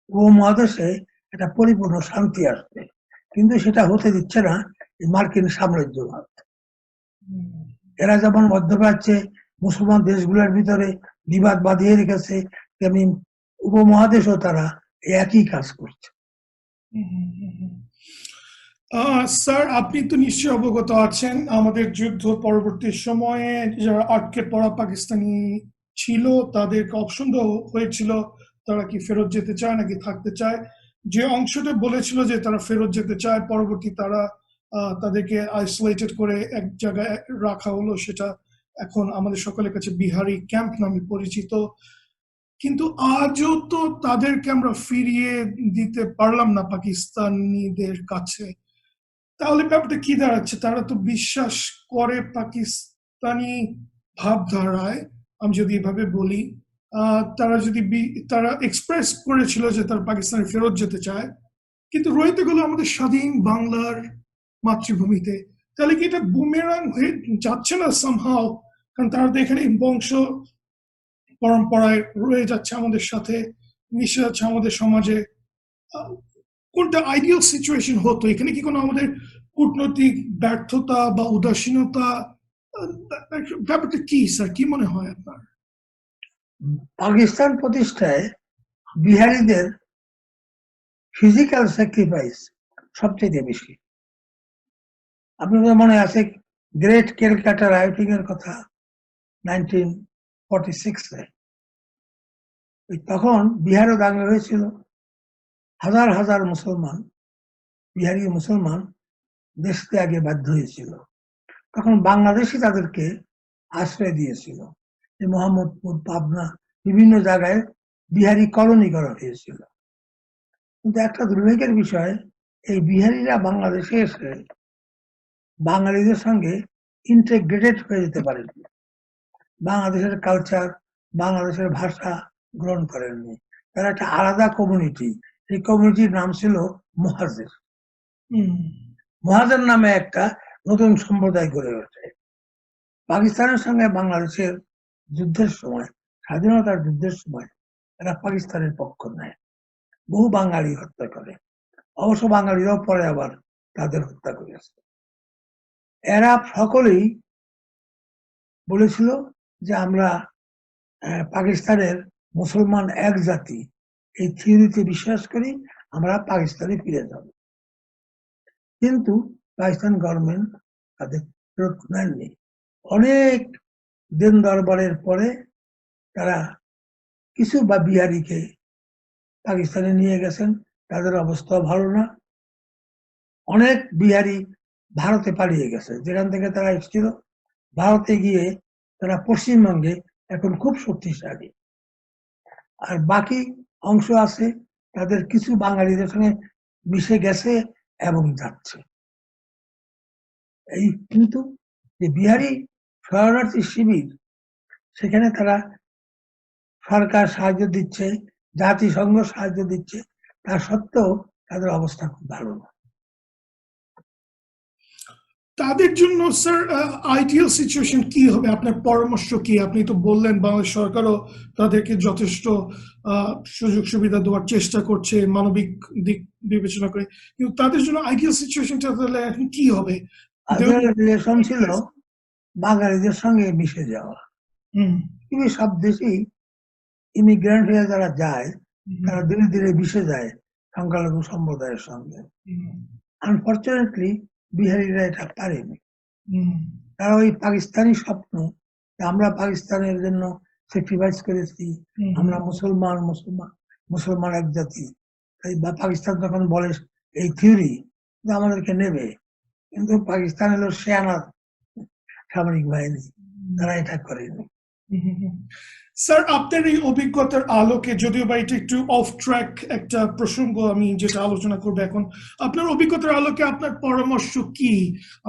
উপমহাদেশে একটা পরিপূর্ণ শান্তি আসবে। কিন্তু সেটা হতে দিচ্ছে না এই মার্কিন সাম্রাজ্যবাদ। এরা যেমন মধ্যপ্রাচ্যে মুসলমান দেশগুলোর ভিতরে বিবাদ বাঁধিয়ে রেখেছে, তেমনি উপমহাদেশেও তারা একই কাজ করছে। স্যার, আপনি তো নিশ্চয়ই অবগত আছেন আমাদের যুদ্ধ পরবর্তী সময়ে যারা আটকে পড়া পাকিস্তানি ছিল তাদের অপশন দেওয়া হয়েছিল তারা কি ফেরত যেতে চায় নাকি থাকতে চায়। যে অংশটা বলেছিল যে তারা ফেরত যেতে চায়, পরবর্তী তারা তাদেরকে আইসোলেটেড করে এক জায়গায় রাখা হলো, সেটা এখন আমাদের সকলের কাছে বিহারি ক্যাম্প নামে পরিচিত। কিন্তু আজও তো তাদেরকে আমরা ফিরিয়ে দিতে পারলাম না পাকিস্তানিদের কাছে। তাহলে ব্যাপারটা কি দাঁড়াচ্ছে? তারা তো বিশ্বাস করে পাকিস্তানি ভাবধারায়, আমি যদি এভাবে বলি। তারা যদি তারা এক্সপ্রেস করেছিল যে তারা পাকিস্তানে ফেরত যেতে চায়, কিন্তু রইতে গেল আমাদের স্বাধীন বাংলার মাতৃভূমিতে। তাহলে কি এটা বুমেরাং হয়ে যাচ্ছে না সামহাও? কারণ তারা তো এখানে বংশ পরম্পরায় রয়ে যাচ্ছে, আমাদের সাথে মিশে যাচ্ছে আমাদের সমাজে। আহ, কোনটা আইডিয়াল সিচুয়েশন হতো? এখানে কি কোনো আমাদের কূটনৈতিক ব্যর্থতা বা উদাসীনতা? ব্যাপারটা কি স্যার, কি মনে হয় আপনার? পাকিস্তান প্রতিষ্ঠায় বিহারীদের ফিজিক্যাল স্যাক্রিফাইস সবচেয়ে বেশি। আপনাদের মনে আছে গ্রেট ক্যালকাটা রাইটিং এর কথা 1946-এ? তখন বিহারে দাঙ্গা হয়েছিল, হাজার হাজার মুসলমান, বিহারি মুসলমান দেশ ত্যাগে বাধ্য হয়েছিল। তখন বাংলাদেশই তাদেরকে আশ্রয় দিয়েছিল। মোহাম্মদপুর, পাবনা, বিভিন্ন জায়গায় বিহারি কলোনি করা হয়েছিল। কিন্তু একটা দুর্ভাগ্যের বিষয়, এই বিহারিরা বাংলাদেশে এসে বাঙালিদের সঙ্গে ইন্টিগ্রেটেড হয়ে যেতে পারেনি, বাংলাদেশের কালচার, বাংলাদেশের ভাষা গ্রহণ করেননি। তারা একটা আলাদা কমিউনিটি, এই কমিউনিটির নাম ছিল মুহাজির। মুহাজির নামে একটা নতুন সম্প্রদায় গড়ে ওঠে। পাকিস্তানের সঙ্গে বাংলাদেশের যুদ্ধের সময়, স্বাধীনতার যুদ্ধের সময় এরা পাকিস্তানের পক্ষ নেয়, বহু বাঙালি হত্যা করে। অবশ্য বাঙালিরাও পরে আবার তাদের হত্যা করেছে। এরা সকলেই বলেছিল যে আমরা পাকিস্তানের মুসলমান এক জাতি, এই থিওরিতে বিশ্বাস করি, আমরা পাকিস্তানে ফিরে যাব। কিন্তু পাকিস্তান গভর্নমেন্ট তাদের ফেরত নেননি। অনেক দিন দরবারের পরে তারা কিছু বা বিহারিকে পাকিস্তানে নিয়ে গেছেন, তাদের অবস্থা ভালো না। অনেক বিহারি ভারতে পালিয়ে গেছে, যেখান থেকে তারা এসেছিল। ভারতে গিয়ে তারা পশ্চিমবঙ্গে এখন খুব শক্তিশালী। আর বাকি অংশ আছে, তাদের কিছু বাঙালিদের সঙ্গে মিশে গেছে এবং যাচ্ছে। এই কিন্তু যে বিহারি শরণার্থী শিবির, সেখানে তারা সরকার সাহায্য দিচ্ছে, জাতিসংঘ সাহায্য দিচ্ছে, তা সত্ত্বেও তাদের অবস্থা খুব ভালো না। তাদের জন্য স্যার আইডিয়াল সিচুয়েশন কি হবে? আপনার পরামর্শ কি? আপনি তো বললেন বাংলাদেশ সরকারও তাদেরকে যথেষ্ট সুযোগ সুবিধা দেওয়ার চেষ্টা করছে মানবিক দিক বিবেচনা করে, কিন্তু তাদের জন্য আইডিয়াল সিচুয়েশনটা তাহলে এখন কি হবে? রিলেশন ছিল বাঙালিদের সঙ্গে মিশে যাওয়া। কিন্তু সব দেশেই ইমিগ্রেন্ট হয়ে যারা যায়, তারা ধীরে ধীরে মিশে যায় সংখ্যালঘু সম্প্রদায়ের সঙ্গে। আনফর্চুনেটলি বিহারিরা এটা পারেনি। তারা ওই পাকিস্তানি স্বপ্ন, আমরা পাকিস্তানের জন্য স্যাক্রিফাইস করেছি, আমরা মুসলমান মুসলমান মুসলমান এক জাতি, তাই বা পাকিস্তান যখন বলে এই থিওরি আমাদেরকে নেবে, কিন্তু পাকিস্তান হলো সেনা সামরিক বাহিনী, তারা এটা করেনি। স্যার, আপনার এই অভিজ্ঞতার আলোকে, যদিও বা এটা একটু অফ ট্র্যাক একটা প্রসঙ্গ আমি যেটা আলোচনা করবো এখন, আপনার অভিজ্ঞতার আলোকে আপনার পরামর্শ কি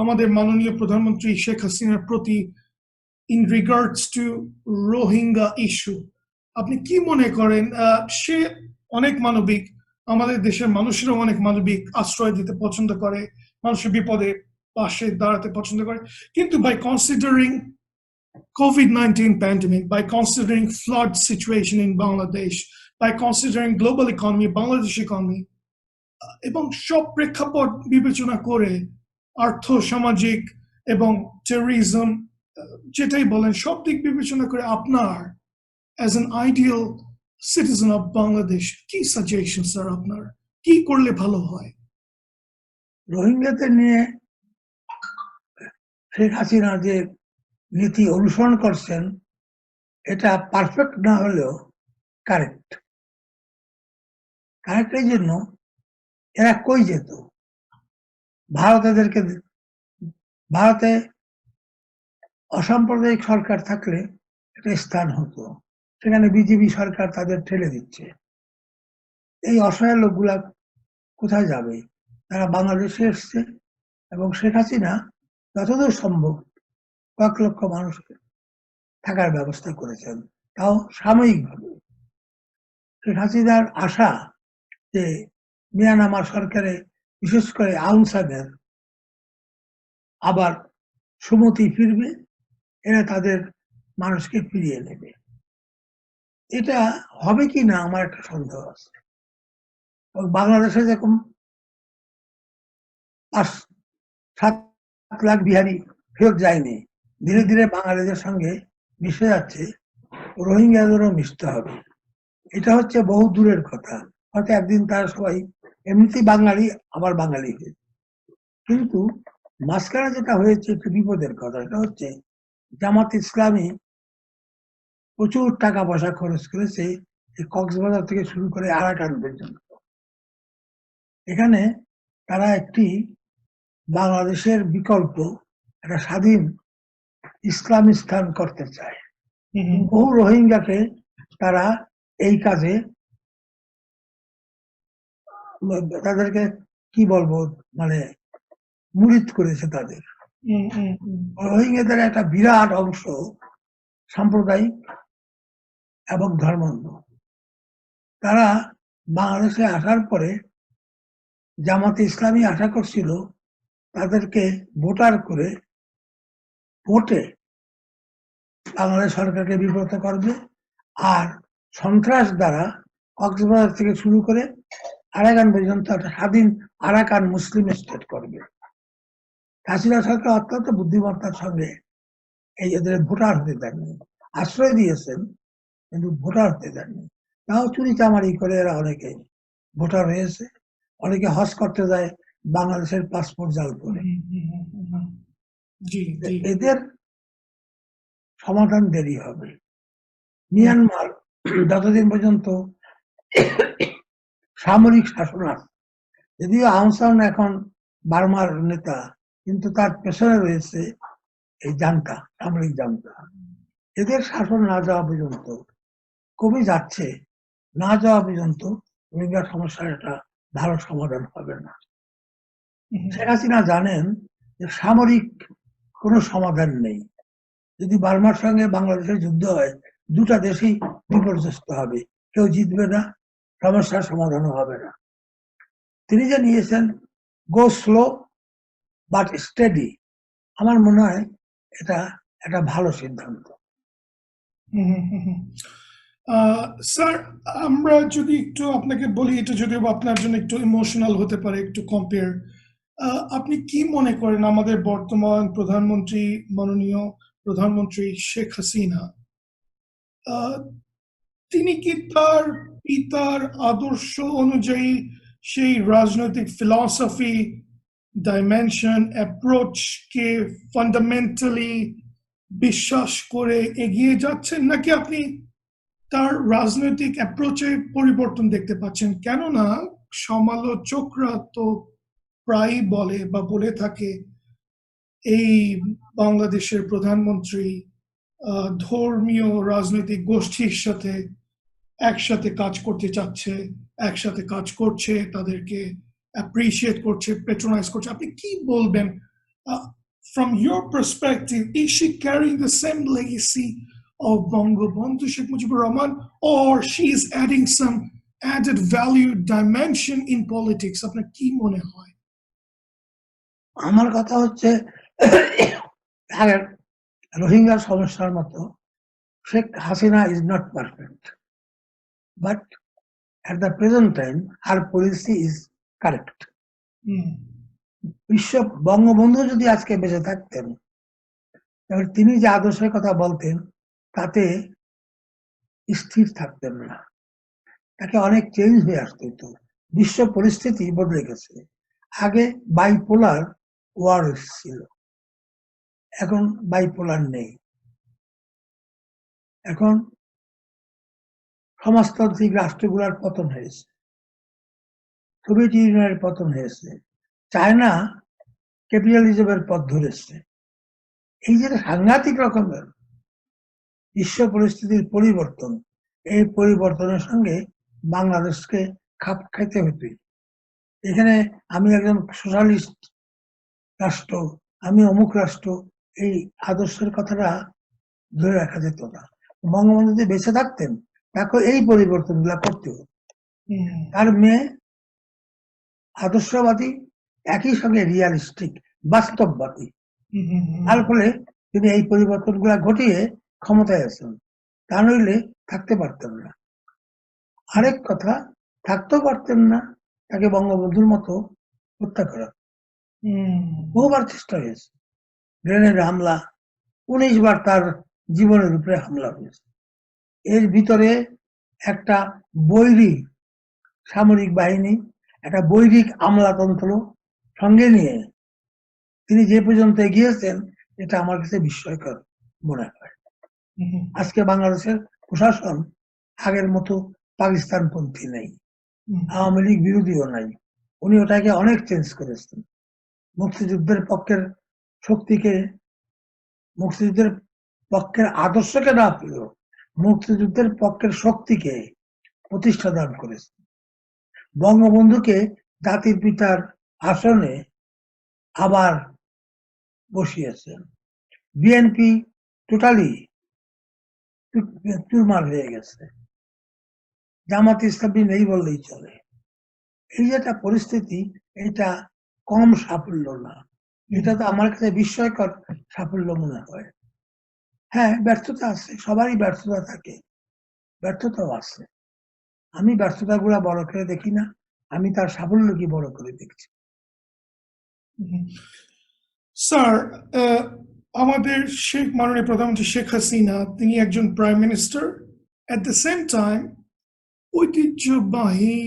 আমাদের মাননীয় প্রধানমন্ত্রী শেখ হাসিনার প্রতি in regards to Rohingya issue? আপনি কি মনে করেন? সে অনেক মানবিক, আমাদের দেশের মানুষেরা অনেক মানবিক, আশ্রয় দিতে পছন্দ করে, মানুষের বিপদে পাশে দাঁড়াতে পছন্দ করে, কিন্তু by considering COVID-19 pandemic, by considering flood situation in Bangladesh, by considering global economy, Bangladesh economy, এবং সব প্রেক্ষাপট বিবেচনা করে, আর্থ সামাজিক এবং টেররিজম, যেটাই বলেন, সব দিক বিবেচনা করে আপনার as an ideal citizen of Bangladesh কি সাজেশন স্যার? আপনার কি করলে ভালো হয়? রোহিঙ্গাদের নিয়ে শেখ হাসিনা যে নীতি অনুসরণ করছেন, এটা পারফেক্ট না হলেও কারেক্ট। কারেক্টের জন্য এরা কই যেত? ভারতে অসাম্প্রদায়িক সরকার থাকলে একটা স্থান হতো, সেখানে বিজেপি সরকার তাদের ঠেলে দিচ্ছে। এই অসহায় লোকগুলা কোথায় যাবে? তারা বাংলাদেশে এসছে এবং শেখ হাসিনা যতদূর সম্ভব কয়েক লক্ষ মানুষকে থাকার ব্যবস্থা করেছেন, তাও সাময়িকভাবে। শেখ হাসিনার আশা যে মিয়ানমার সরকারে, বিশেষ করে আউং সানের আবার সুমতি ফিরবে, এরা তাদের মানুষকে ফিরিয়ে নেবে। এটা হবে কি না আমার একটা সন্দেহ আছে। বাংলাদেশে যেরকম 5-7 লাখ বিহারি ফেরত যায়নি, ধীরে ধীরে বাঙালিদের সঙ্গে মিশে যাচ্ছে, রোহিঙ্গাদেরও মিশতে হবে। এটা হচ্ছে বহু দূরের কথা। হয়তো একদিন তারা সবাই এমনিতেই বাঙালি, আবার বাঙালি হয়েছে। কিন্তু মাঝখানে যেটা হয়েছে একটু বিপদের কথা। এটা হচ্ছে জামাত ইসলামী প্রচুর টাকা পয়সা খরচ করেছে এই কক্সবাজার থেকে শুরু করে আরাকান পর্যন্ত। এখানে তারা একটি বাংলাদেশের বিকল্প একটা স্বাধীন ইসলামী স্থান করতে চায়। বহু রোহিঙ্গাকে তারা এই কাজে, তাদেরকে কি বলবো, মানে মুরিদ করেছে তাদের। রোহিঙ্গাদের একটা বিরাট অংশ সাম্প্রদায়িক এবং ধর্মান্ধ। তারা বাংলাদেশে আসার পরে জামাতে ইসলামী আশা করছিল তাদেরকে ভোটার করে ভোটে বাংলাদেশ সরকারকে বিব্রত করবে, আর সন্ত্রাস দ্বারা কক্সবাজার থেকে শুরু করে আরাকান পর্যন্ত একটা স্বাধীন আরাকান মুসলিম স্টেট করবে। হাসিনা সরকার অত্যন্ত বুদ্ধিমত্তার সঙ্গে এই এদের ভোটার হতে দেননি, আশ্রয় দিয়েছেন কিন্তু ভোটার হতে দেননি। তাও চুরি চামারি করে এরা অনেকে ভোটার হয়েছে। অনেকে হজ করতে যায় বাংলাদেশের পাসপোর্ট জাল করে। এদের সমাধান দেরি হবে। মিয়ানমার যতদিন পর্যন্ত সামরিক শাসন আছে, যদিও আউং সান এখন বার্মার নেতা, কিন্তু তার পেছনে রয়েছে এই জান্তা, সামরিক জান্তা। এদের শাসন না যাওয়া পর্যন্ত, কমে যাচ্ছে, না যাওয়া পর্যন্ত রোহিঙ্গা সমস্যার একটা ভালো সমাধান হবে না। শেখ হাসিনা জানেন যে সামরিক কোনো সমাধান নেই। যদি বার্মার সঙ্গে বাংলাদেশের যুদ্ধ হয়, দুটা দেশই বিপর্যস্ত হবে, কেউ জিতবে না, সমস্যার সমাধানও হবে না। তিনি যে নিয়েছেন গো স্লো বাট স্টেডি, আমার মনে হয় এটা একটা ভালো সিদ্ধান্ত। স্যার, আমরা যদি একটু আপনাকে বলি, এটা যদিও আপনার জন্য একটু ইমোশনাল হতে পারে, একটু কম্পেয়ার, আপনি কি মনে করেন আমাদের বর্তমান প্রধানমন্ত্রী, মাননীয় প্রধানমন্ত্রী শেখ হাসিনা, তিনি কি তার পিতার আদর্শ অনুযায়ী সেই রাজনৈতিক ফিলসফি, ডাইমেনশন, অ্যাপ্রোচকে ফান্ডামেন্টালি বিশ্বাস করে এগিয়ে যাচ্ছেন, নাকি আপনি তার রাজনৈতিক অ্যাপ্রোচে পরিবর্তন দেখতে পাচ্ছেন? কেননা সমালোচকরা তো প্রায় বলে বা বলে থাকে এই বাংলাদেশের প্রধানমন্ত্রী ধর্মীয় রাজনৈতিক গোষ্ঠীর সাথে একসাথে কাজ করতে চাচ্ছে, একসাথে কাজ করছে, তাদেরকে অ্যাপ্রিশিয়েট করছে, পেট্রোনাইজ করছে। আপনি কি বলবেন? From your perspective, is she carrying the same legacy of Bangabandhu Sheikh Mujibur Rahman, or she is adding some added value dimension in politics? আপনার কি মনে হয়? আমার কথা হচ্ছে, রোহিঙ্গা সমস্যার মতো Sheikh Hasina is not perfect, but at the present time her policy is correct. বিশ্ব বঙ্গবন্ধু যদি আজকে বেঁচে থাকতেন, তাহলে তিনি যে আদর্শের কথা বলতেন তাতে স্থির থাকতেন না, তাকে অনেক চেঞ্জ হয়ে আসতে হতো। বিশ্ব পরিস্থিতি বদলে গেছে। আগে বাইপোলার ওয়ার ছিল, এখন বাইপোলার নেই। এখন সমাজতান্ত্রিক রাষ্ট্রগুলোর পতন হয়েছে, সোভিয়েত ইউনিয়নের পতন হয়েছে, চায়না ক্যাপিটালিজমের পথ ধরেছে। এই যে সাংঘাতিক রকমের বিশ্ব পরিস্থিতির পরিবর্তন, এই পরিবর্তনের সঙ্গে বাংলাদেশকে খাপ খাইতে হতো। এখানে আমি একজন সোশ্যালিস্ট রাষ্ট্র, আমি অমুক রাষ্ট্র, এই আদর্শের কথাটা ধরে রাখা যেত না। বঙ্গবন্ধু যদি বেঁচে থাকতেন তাকে এই পরিবর্তনগুলা করতে হতো। তার মেয়ে আদর্শবাদী, একই সঙ্গে রিয়ালিস্টিক, বাস্তববাদী। তার ফলে তিনি এই পরিবর্তনগুলা ঘটিয়ে ক্ষমতায় আছেন, তা নইলে থাকতে পারতেন না। আরেক কথা, থাকতেও পারতেন না, তাকে বঙ্গবন্ধুর মতো হত্যা করা। বহুবার চেষ্টা হয়েছে, গ্রেনেড হামলা, 19 বার তার জীবনের উপরে হামলা হয়েছে। এর ভিতরে একটা বৈরী সামরিক বাহিনী, একটা বৈরিক আমলাতন্ত্র সঙ্গে নিয়ে তিনি যে পর্যন্ত এগিয়েছেন, এটা আমার কাছে বিস্ময়কর মনে হয়। আজকে বাংলাদেশের প্রশাসন আগের মতো পাকিস্তানপন্থী নেই, আওয়ামী লীগ বিরোধীও নাই। উনি ওটাকে অনেক চেঞ্জ করেছেন। মুক্তিযুদ্ধের পক্ষের শক্তিকে, মুক্তিযুদ্ধের পক্ষের আদর্শকে না পেলেও মুক্তিযুদ্ধের পক্ষের শক্তিকে প্রতিষ্ঠা দান করেছেন। বঙ্গবন্ধুকে জাতির পিতার আসনে আবার বসিয়েছেন। বিএনপি টোটালি চুরমার হয়ে গেছে, জামাত ইসলামী নেই বললেই চলে। এই যে একটা পরিস্থিতি, এটা কম সাফল্য না, এটা তো আমার কাছে বিস্ময়কর সাফল্য মনে হয়। হ্যাঁ, ব্যর্থতা আছে, সবারই ব্যর্থতা থাকে, ব্যর্থতাও আছে। আমি ব্যর্থতা গুলা বড় করে দেখি না, আমি তার সাফল্যকে বড় করে দেখছি। স্যার, আমাদের মাননীয় প্রধানমন্ত্রী শেখ হাসিনা, তিনি একজন prime minister, at the same time ঐতিহ্যবাহী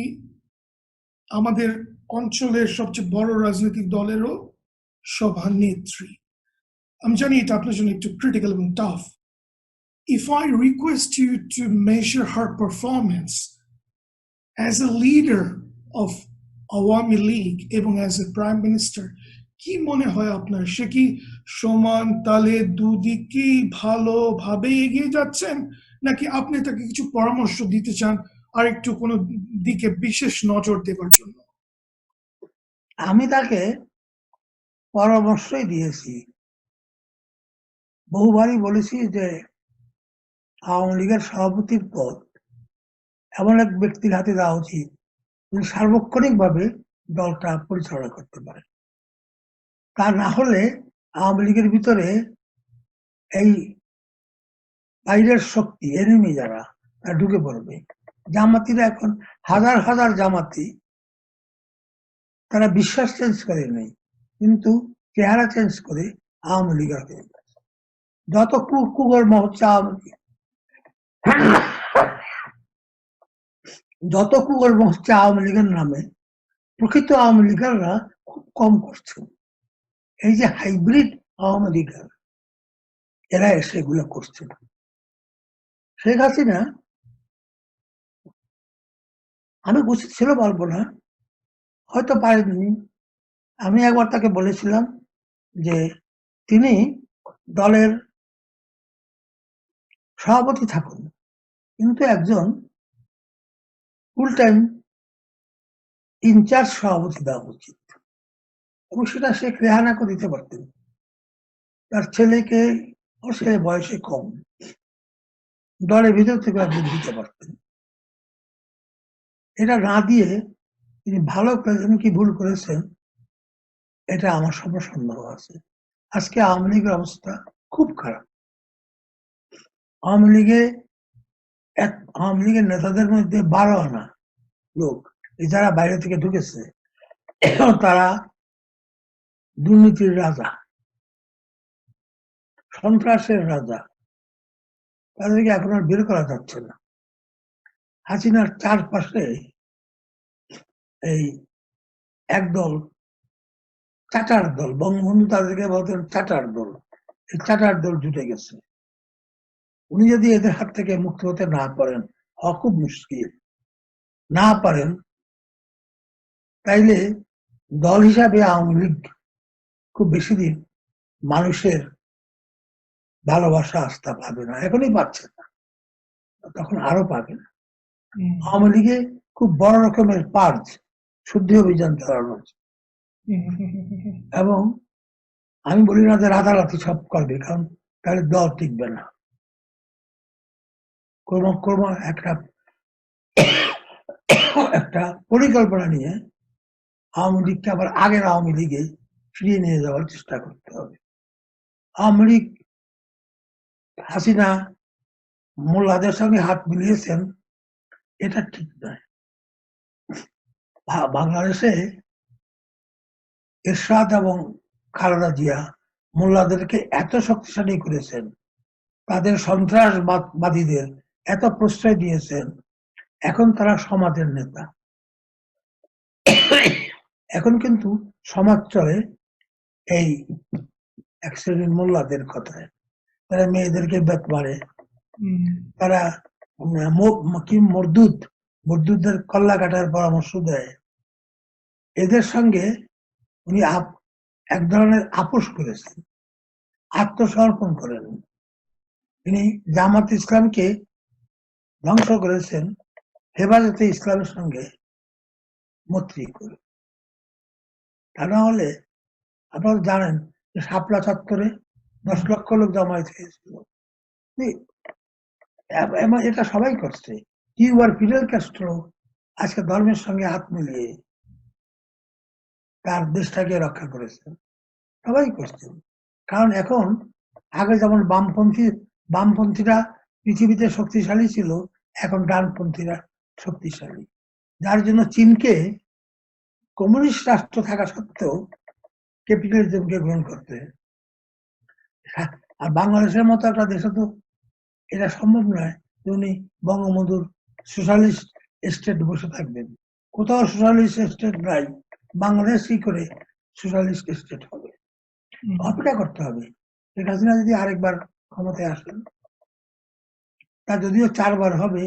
আমাদের অঞ্চলের সবচেয়ে বড় রাজনৈতিক দলেরও সভানেত্রী। আমি জানি এটা আপনার জন্য একটু ক্রিটিক্যাল এবং tough. If I request you to measure her performance as a leader of Awami League এবং as a prime minister, কি মনে হয় আপনার? সে কি সমান তালে দুদিকেই ভালোভাবে এগিয়ে যাচ্ছেন, নাকি আপনি তাকে কিছু পরামর্শ দিতে চান আর একটু কোনো দিকে বিশেষ নজর দেবার জন্য? আমি তাকে পরামর্শই দিয়েছি, বহুবারই বলেছি যে আওয়ামী লীগের সভাপতির পদ এমন এক ব্যক্তির হাতে দেওয়া উচিত যিনি সার্বক্ষণিকভাবে দলটা পরিচালনা করতে পারে। তা না হলে আওয়ামী লীগের ভিতরে এই বাইরের শক্তি, এনিমি যারা, তারা ঢুকে পড়বে। জামাতিরা এখন হাজার হাজার জামাতি, তারা বিশ্বাস চেঞ্জ করে নেই, কিন্তু চেহারা চেঞ্জ করে আওয়ামী লীগের হয়ে গেছে। যত কুকর্ম হচ্ছে আওয়ামী লীগ, যত কুকর্ম হচ্ছে আওয়ামী লীগের নামে, প্রকৃত আওয়ামী লীগাররা খুব কম করছে। এই যে হাইব্রিড আওয়ামী লীগার, এরা এসে এগুলো করছে না। শেখ হাসিনা, আমি উচিত ছিল বলবো না, হয়তো পারেননি। আমি একবার তাকে বলেছিলাম যে তিনি দলের সভাপতি থাকুন, কিন্তু একজন ফুল টাইম ইনচার্জ সভাপতি দেওয়া উচিত, এবং সেটা শেখ রেহানাকে দিতে পারতেন। তার ছেলেকে, ওর ছেলে বয়সে কম, দলের ভিতর থেকে দিতে পারতেন। এটা না দিয়ে তিনি ভালো করেছেন কি ভুল করেছেন, এটা আমার সব সন্দেহ আছে। আজকে আওয়ামী লীগের অবস্থা খুব খারাপ। আওয়ামী লীগের নেতাদের মধ্যে 12 আনা লোক, যারা বাইরে থেকে ঢুকেছে, তারা দুর্নীতির রাজা, সন্ত্রাসের রাজা, তাদেরকে এখন আর বের করা যাচ্ছে না। হাসিনার চারপাশে এই একদল চাটার দল, বঙ্গবন্ধু তাদেরকে বলতেন চাটার দল, এই চাটার দল জুটে গেছে। উনি যদি এদের হাত থেকে মুক্ত হতে না পারেন, খুব মুশকিল, না পারেন, তাইলে দল হিসাবে আওয়ামী লীগ খুব বেশি দিন মানুষের ভালোবাসা আস্থা পাবে না, এখনই পাচ্ছে না। তখন আরো পাবে না। আওয়ামী লীগে খুব বড় রকমের পার্জ শুদ্ধি অভিযান চালানো হচ্ছে। এবং আমি বলি না যে রাতারাতি সব করবে, কারণ তাহলে দল টিকবে না। ক্রম একটা পরিকল্পনা নিয়ে আওয়ামী লীগকে আবার আগের আওয়ামী লীগে ফিরিয়ে নিয়ে যাওয়ার চেষ্টা করতে হবে। আওয়ামী লীগ হাসিনা মোল্লাদের সঙ্গে হাত মিলিয়েছেন, এটা ঠিক নয়। বাংলাদেশে এরশাদ এবং খালেদা জিয়া মোল্লাদেরকে এত শক্তিশালী করেছেন, তাদের সন্ত্রাসবাদীদের এত প্রশ্রয় দিয়েছেন, এখন তারা সমাজের নেতা। এখন কিন্তু সমাজ চলে এই এক শ্রেণীর মোল্লাদের কথায়। তারা মেয়েদেরকে বেত মারে, তারা কি মরদুদদের কল্লা কাটার পরামর্শ দেয়। এদের সঙ্গে উনি এক ধরনের আপোষ করেছেন, আত্মসমর্পণ করেন। তিনি জামাত ইসলামকে ধ্বংস করেছেন হেফাজতে ইসলামের সঙ্গে মৈত্রী করে। তা না হলে আপনারা জানেন যে শাপলা চত্বরে 10 লক্ষ লোক জমায়েত হয়েছিল। এটা সবাই করছে। কিউবার ফিডেল ক্যাস্ট্রো আজকে ধর্মের সঙ্গে হাত মিলিয়ে তার দেশটাকে রক্ষা করেছেন। সবাই করছেন। কারণ এখন আগে যেমন বামপন্থীরা পৃথিবীতে শক্তিশালী ছিল, এখন ডানপন্থীরা শক্তিশালী, যার জন্য চীনকে কমিউনিস্ট রাষ্ট্র থাকা সত্ত্বেও ক্যাপিটালিজমকে গ্রহণ করতে। আর বাংলাদেশের মতো একটা দেশে তো এটা সম্ভব নয় যে উনি বঙ্গবন্ধুর সোশ্যালিস্ট স্টেট বসে থাকবেন। কোথাও সোশ্যালিস্ট স্টেট নাই, বাংলাদেশ কি করে সোশ্যালিস্ট স্টেট হবে? অপেক্ষা করতে হবে। শেখ হাসিনা যদি আরেকবার ক্ষমতায় আসেন, তা যদিও 4 বার হবে,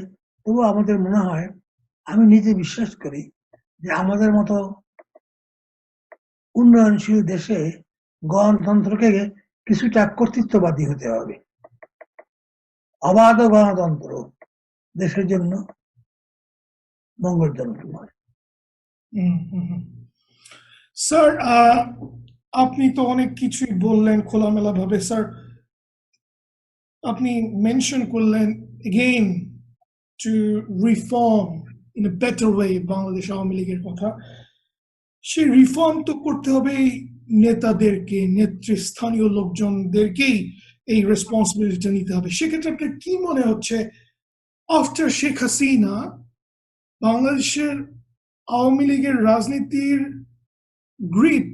তবুও আমাদের মনে হয়, আমি নিজে বিশ্বাস করি যে আমাদের মতো উন্নয়নশীল দেশে গণতন্ত্রকে কিছুটা কর্তৃত্ববাদী হতে হবে। অবাধ গণতন্ত্র দেশের জন্য মঙ্গলজনক নয়। স্যার, আপনি তো অনেক কিছুই বললেন খোলামেলা ভাবে। স্যার, আপনি মেনশন করলেন again two reform in a better way Bangladesh Awami লীগের কথা। সেই রিফর্ম তো করতে হবে নেতাদেরকে, নেতৃস্থানীয় লোকজনদেরকেই এই রেসপন্সিবিলিটি নিতে হবে। সেক্ষেত্রে আপনার কি মনে হচ্ছে, আফটার শেখ হাসিনা বাংলাদেশের আওয়ামী লীগের রাজনীতির গ্রিপ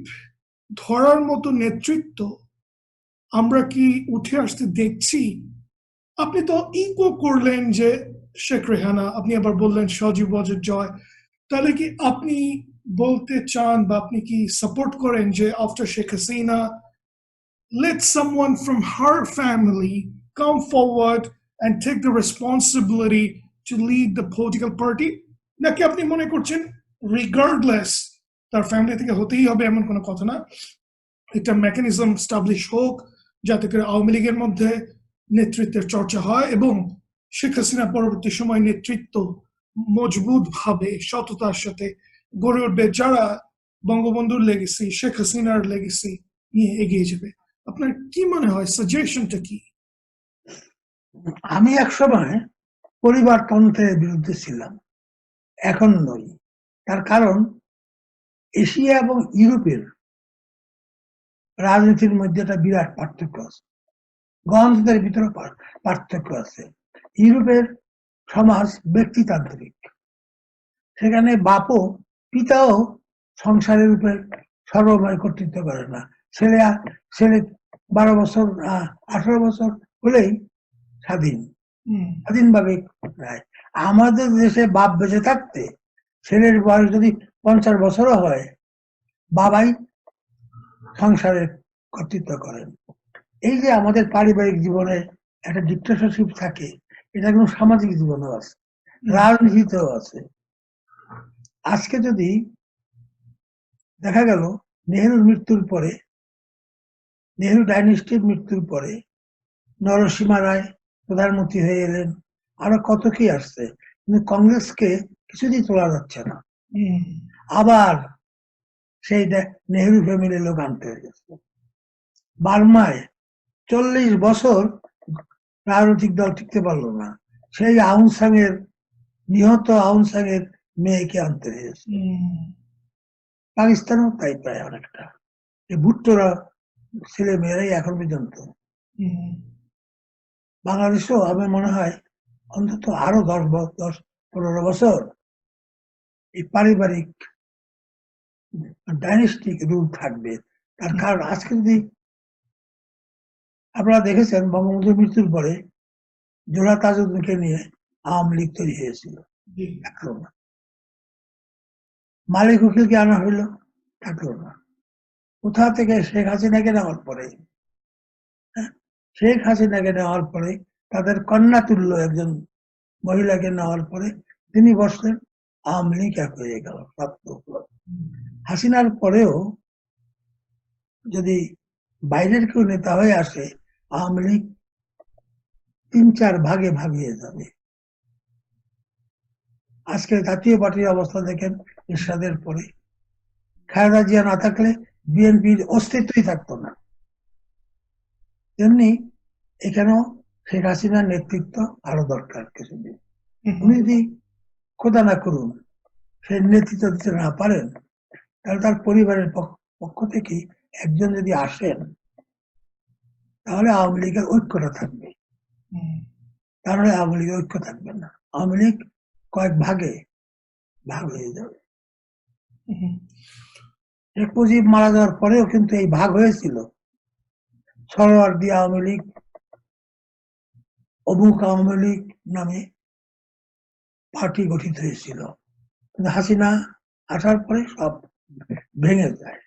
ধরার মতো নেতৃত্ব আমরা কি উঠে আসতে দেখছি? আপনি তো ইকো করলেন যে শেখ রেহানা, আপনি আবার বললেন সজীব ওয়াজেদ জয়। তাহলে কি আপনি বলতে চান বা আপনি কি সাপোর্ট করেন যে after Sheikh Hasina let someone from her family come forward and take the responsibility to lead the political party? নাকি আপনি মনে করছেন রিগার্ডলেস তার ফ্যামিলি থেকে হতেই হবে এমন কোনো কথা না, একটা মেকানিজম স্টাবলিশ হোক যাতে করে আওয়ামী লীগের মধ্যে নেতৃত্বের চর্চা হয় এবং শেখ হাসিনা পরবর্তী সময় নেতৃত্ব মজবুত ভাবে সততার সাথে গড়ে উঠবে, যারা বঙ্গবন্ধুর লেগেসি, শেখ হাসিনার লেগেসি নিয়ে এগিয়ে যাবে? আপনার কি মনে হয়, সাজেশনটা কি? আমি একসময় পরিবারতন্ত্রের বিরুদ্ধে ছিলাম, এখন নই। তার কারণ এশিয়া এবং ইউরোপের রাজনীতির মধ্যে একটা বিরাট পার্থক্য আছে, গণতন্ত্রের ভিতরে পার্থক্য আছে। ইউরোপের সমাজ ব্যক্তিতান্ত্রিক, সেখানে বাপও পিতাও সংসারের উপরে সর্বময় কর্তৃত্ব করে না। ছেলে 12 বছর 18 বছর হলেই স্বাধীনভাবে নেয়। আমাদের দেশে বাপ বেঁচে থাকতে ছেলের বয়স যদি 50 বছরও হয়, বাবাই সংসারের কর্তৃত্ব করেন। এই যে আমাদের পারিবারিক জীবনে একটা ডিক্টেটরশিপ থাকে, এটা কোনো সামাজিক জীবনেও আছে, রাজনীতিতেও আছে। আজকে যদি দেখা গেল নেহরুর মৃত্যুর পরে, নেহরু ডাইনেস্টির মৃত্যুর পরে নরসিমা রায় প্রধানমন্ত্রী হয়ে এলেন, আরো কত কি আসছে, কিন্তু কংগ্রেসকে কিছুতেই তোলা যাচ্ছে না। হুম, আবার সেই নেহেরু ফ্যামিলির লোক আনতে হয়েছে। বার্মায় 40 বছর রাজনৈতিক দল টিকতে পারলো না, সেই আউং সাং এর নিহত আউং সাং এর মেয়েকে আনতে হয়েছে। হুম, পাকিস্তানেও তাই প্রায় অনেকটা, এই ভুট্টোরা ছেলে মেয়েরাই এখন পর্যন্ত। হুম, বাংলাদেশেও আমার মনে হয় অন্তত আরো 10-15 বছর এই পারিবারিক ডাইনেস্টিক রুল থাকবে। তার কারণ আজকে যদি আপনারা দেখেছেন, বঙ্গবন্ধুর মৃত্যুর পরে জোড়া তাজউদ্দিনকে নিয়ে আওয়ামী লীগ তৈরি হয়েছিল, জি, থাকলো না। মালিক উকিলকে আনা হইলো, থাকলো না। কোথা থেকে শেখ হাসিনাকে নেওয়ার পরে, হ্যাঁ, শেখ হাসিনাকে নেওয়ার পরে তাদের কন্যা তুল্য একজন মহিলাকে নেওয়ার পরে তিনি বসলেন, আওয়ামী লীগ এক হয়ে গেল। হাসিনার পরেও যদি বাইরের কেউ নেতা হয়ে আসে, আওয়ামী লীগ 3-4 ভাগে ভাগ হয়ে যাবে। আজকে জাতীয় পার্টির অবস্থা দেখেন, এরশাদের পরে খালেদা জিয়া না থাকলে বিএনপির অস্তিত্বই থাকতো না। তেমনি এখানেও শেখ হাসিনার নেতৃত্ব আরো দরকার কিছুদিন। উনি যদি খোদা না করুন সেই নেতৃত্ব দিতে না পারেন, তাহলে তার পরিবারের পক্ষ থেকে একজন যদি আসেন, তাহলে আওয়ামী লীগের ঐক্যটা থাকবে, তাহলে আওয়ামী লীগের ঐক্য থাকবে না। আওয়ামী লীগ কয়েক ভাগে ভাগ হয়ে যাবে। শেখ মুজিব মারা যাওয়ার পরেও কিন্তু এই ভাগ হয়েছিল। সরোয়ার্দী আওয়ামী লীগ, অমুক আওয়ামী লীগ নামে পার্টি গঠিত হয়েছিল, কিন্তু হাসিনা আসার পরে সব ভেঙে যায়।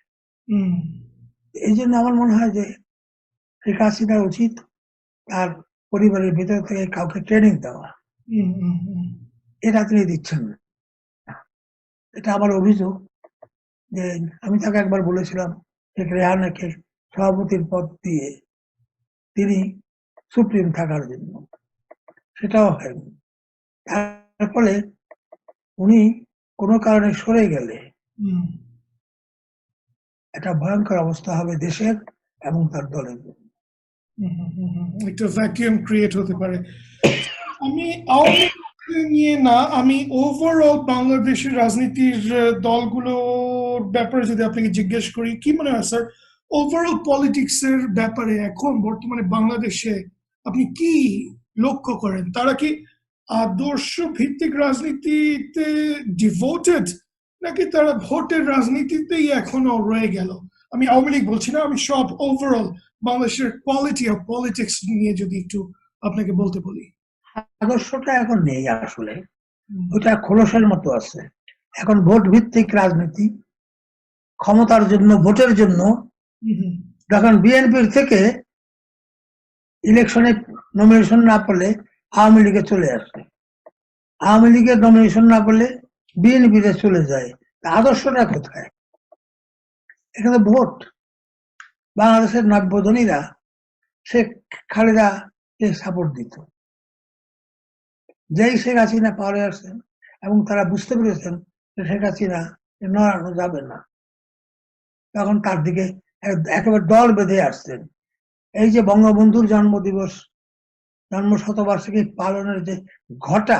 এই জন্য আমার মনে হয় যে শেখ হাসিনার উচিত তার পরিবারের ভিতর থেকে কাউকে ট্রেনিং দেওয়া। এটা তিনি দিচ্ছেন না। এটা আমার অভিযোগ যে আমি তাকে একবার বলেছিলাম শেখ রেহানাকে সভাপতির পদ দিয়ে তিনি সুপ্রিম থাকার জন্য, সেটাও হয়নি। তার ফলে উনি কোনো কারণে সরে গেলে একটা ভয়ঙ্কর অবস্থা হবে দেশের এবং তার দলের জন্য। একটা ভ্যাকুয়াম ক্রিয়েট হতে পারে। আমি আওয়ামী লীগ নিয়ে না, আমি ওভারঅল বাংলাদেশের রাজনীতির দলগুলোর ব্যাপারে যদি আপনাকে জিজ্ঞেস করি, কি মনে হয় স্যার, ওভারঅল পলিটিক্স এর ব্যাপারে এখন বর্তমানে বাংলাদেশে আপনি কি লক্ষ্য করেন? তারা কি আদর্শ ভিত্তিক রাজনীতিতে ডিভোটেড, নাকি তারা ভোটের রাজনীতিতেই এখনো রয়ে গেল? আমি আওয়ামী লীগ বলছি না, আমি সব ওভারঅল বাংলাদেশের কোয়ালিটি অফ পলিটিক্স নিয়ে যদি একটু আপনাকে বলতে বলি। আদর্শটা এখন নেই আসলে, ওটা খোলসের মতো আছে। এখন ভোট ভিত্তিক রাজনীতি, ক্ষমতার জন্য, ভোটের জন্য। যখন বিএনপির থেকে ইলেকশনে নমিনেশন না পেলে আওয়ামী লীগে চলে আসে, আওয়ামী লীগের নমিনেশন না পেলে বিএনপিতে চলে যায়। আদর্শটা কোথায়? এখানে ভোট। বাংলাদেশের নব্যজনীরা শেখ খালেদাকে সাপোর্ট দিত, যেই শেখ হাসিনা পাওয়ারে আসছেন এবং তারা বুঝতে পেরেছেন যে শেখ হাসিনা নড়ানো যাবে না, তখন তার দিকে একেবারে দল বেঁধে আসছেন। এই যে বঙ্গবন্ধুর জন্মদিবস, জন্ম শতবার্ষিকী পালনের যে ঘটা,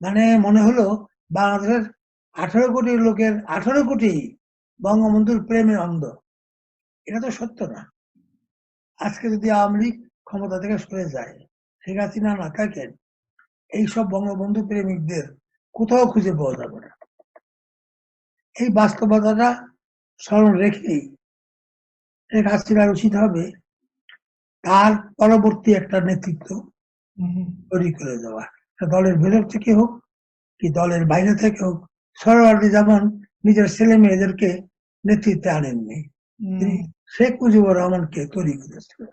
মানে মনে হলো বাংলাদেশের 18 কোটি লোকের 18 কোটি বঙ্গবন্ধুর প্রেমে অন্ধ। এটা তো সত্য না। আজকে যদি আওয়ামী লীগ ক্ষমতা থেকে সরে যায়, শেখ হাসিনা না থাকেন, এইসব বঙ্গবন্ধু প্রেমিকদের কোথাও খুঁজে পাওয়া যাবে না। এই বাস্তবতাটা স্মরণ রেখেই শেখ হাসিনার উচিত হবে তার পরবর্তী একটা নেতৃত্ব তৈরি করে দেওয়া, দলের ভেতর থেকে হোক কি দলের বাইরে থেকে হোক। সরোয়ার্দী যেমন নিজের ছেলে মেয়েদেরকে নেতৃত্বে আনেননি, তিনি শেখ মুজিবুর রহমানকে তৈরি করেছিলেন।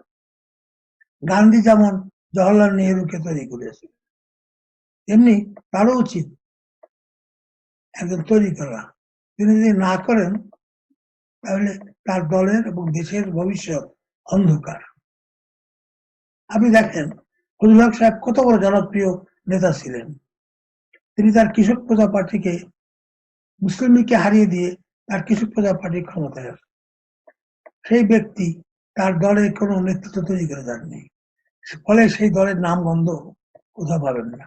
গান্ধী যেমন জওহরলাল নেহরুকে তৈরি করেছিলেন, তেমনি তারও উচিত একজন তৈরি করা। তিনি যদি না করেন, তাহলে তার দলের এবং দেশের ভবিষ্যৎ অন্ধকার। আপনি দেখেন ফজলুল হক সাহেব কত বড় জনপ্রিয় নেতা ছিলেন। তিনি তার কৃষক প্রজা পার্টিকে, মুসলিম লীগকে হারিয়ে দিয়ে তার কৃষক প্রজা পার্টি ক্ষমতায় আসে। সেই ব্যক্তি তার দলের কোনো নেতৃত্ব তৈরি করে যাননি, ফলে সেই দলের নাম গন্ধ কোথাও পাবেন না।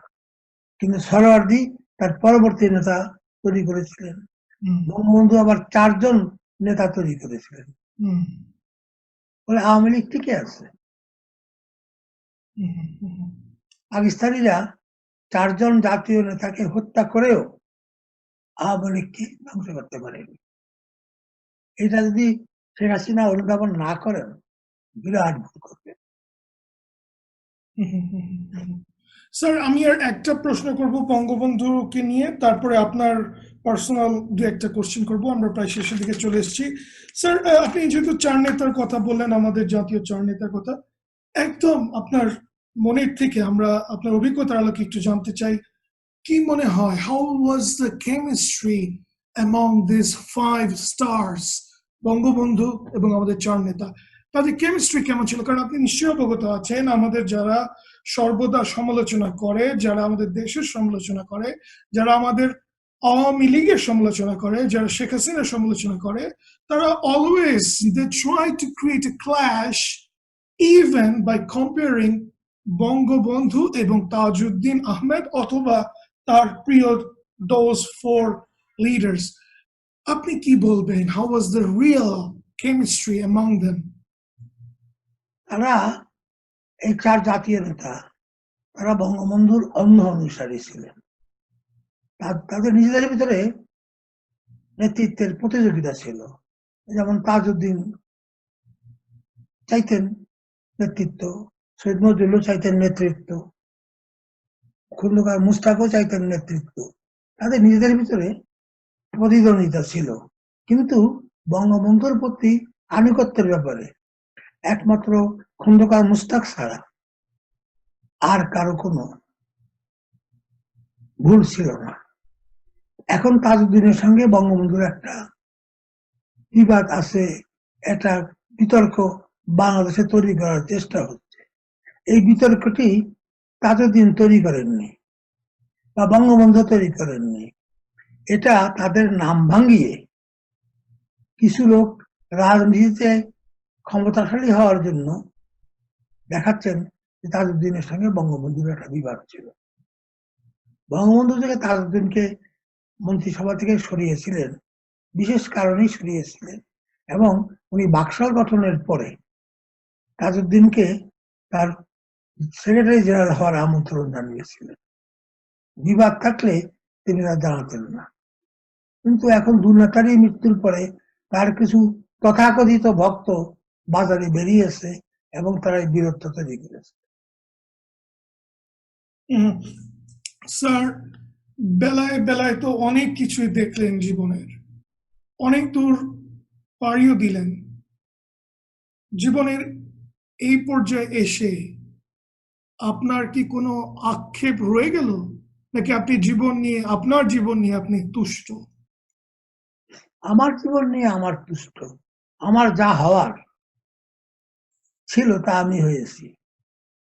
কিন্তু সরওয়ার্দী তার পরবর্তী নেতা তৈরি করেছিলেন। বঙ্গবন্ধু আবার 4 জন নেতা তৈরি করেছিলেন, ফলে আওয়ামী লীগ টিকে আছে। পাকিস্তানিরা 4 জন জাতীয় নেতাকে হত্যা করেও আওয়ামী লীগকে ধ্বংস করতে পারেনি। এটা যদি শেখ হাসিনা অনুধাবন না করেন, বিরাট ভুল করবেন। স্যার, আমি আর একটা প্রশ্ন করব বঙ্গবন্ধুকে নিয়ে, তারপরে আপনার পার্সোনাল দু একটা কোশ্চেন করব। আমরা প্রায় শেষের দিকে চলে এসেছি। স্যার, আপনি যেহেতু 4 নেতার কথা বললেন, আমাদের জাতীয় 4 নেতার কথা, একদম আপনার মনের থেকে আমরা আপনার অভিজ্ঞতার আলোকে একটু জানতে চাই, কি মনে হয়, how was the chemistry among this 5 stars, Bangabandhu এবং আমাদের 4 নেতা, তাদের কেমিস্ট্রি কেমন ছিল? কারণ আপনি নিশ্চয়ই অবগত আছেন, আমাদের যারা সর্বদা সমালোচনা করে, যারা আমাদের দেশের সমালোচনা করে, যারা আমাদের আওয়ামী লীগের সমালোচনা করে, যারা শেখ হাসিনার সমালোচনা করে, তারা always they try to create a clash even by comparing Bangabandhu এবং তাজউদ্দিন আহমেদ অথবা তার প্রিয় those 4 leaders. আপনি কি বলবেন, how was the real chemistry among them? তারা, এই 4 জাতীয় নেতা, তারা বঙ্গবন্ধুর অন্ধ অনুসারী ছিলেন। তাদের নিজেদের ভিতরে নেতৃত্বের প্রতিযোগিতা ছিল। যেমন তাজউদ্দিন চাইতেন নেতৃত্ব, সৈয়দ নজরুলও চাইতেন নেতৃত্ব, খন্দকার মুস্তাফও চাইতেন নেতৃত্ব। তাদের নিজেদের ভিতরে প্রতিদ্বন্দ্বিতা ছিল, কিন্তু বঙ্গবন্ধুর প্রতি আনুগত্যের ব্যাপারে একমাত্র খন্দকার মুস্তাক ছাড়া আর কারো কোনো ভুল ছিল না। এখন তাজউদ্দিনের সঙ্গে বঙ্গবন্ধুর একটা বিবাদ আছে, একটা বিতর্ক বাংলাদেশে তৈরি করার চেষ্টা হচ্ছে। এই বিতর্কটি তাজউদ্দিন তৈরি করেননি বা বঙ্গবন্ধু তৈরি করেননি, এটা তাদের নাম ভাঙিয়ে কিছু লোক রাজনীতিতে ক্ষমতাশালী হওয়ার জন্য দেখাচ্ছেন যে তাজউদ্দিনের সঙ্গে বঙ্গবন্ধুর একটা বিবাদ ছিল। বঙ্গবন্ধু থেকে তাজউদ্দিনকে মন্ত্রিসভা থেকে সরিয়েছিলেন, বিশেষ কারণেই সরিয়েছিলেন, এবং উনি বাকশাল গঠনের পরে তাজউদ্দিনকে তার সেক্রেটারি জেনারেল হওয়ার আমন্ত্রণ জানিয়েছিলেন। বিবাদ থাকলে তিনি তা জানাতেন না। কিন্তু এখন 2 নেতারই মৃত্যুর পরে তার কিছু তথাকথিত ভক্ত বাজারে বেরিয়েছে এবং তারা এই বীরত্ব তৈরি করেছে। স্যার, বেলায় বেলায় তো অনেক কিছুই দেখলেন জীবনের, অনেক দূর পাড়িও দিলেন। জীবনের এই পর্যায়ে এসে আপনার কি কোনো আক্ষেপ রয়ে গেল, নাকি আপনি আপনার জীবন নিয়ে আপনি তুষ্ট? আমার জীবন নিয়ে আমার তুষ্ট। আমার যা হওয়ার ছিল তা আমি হয়েছি।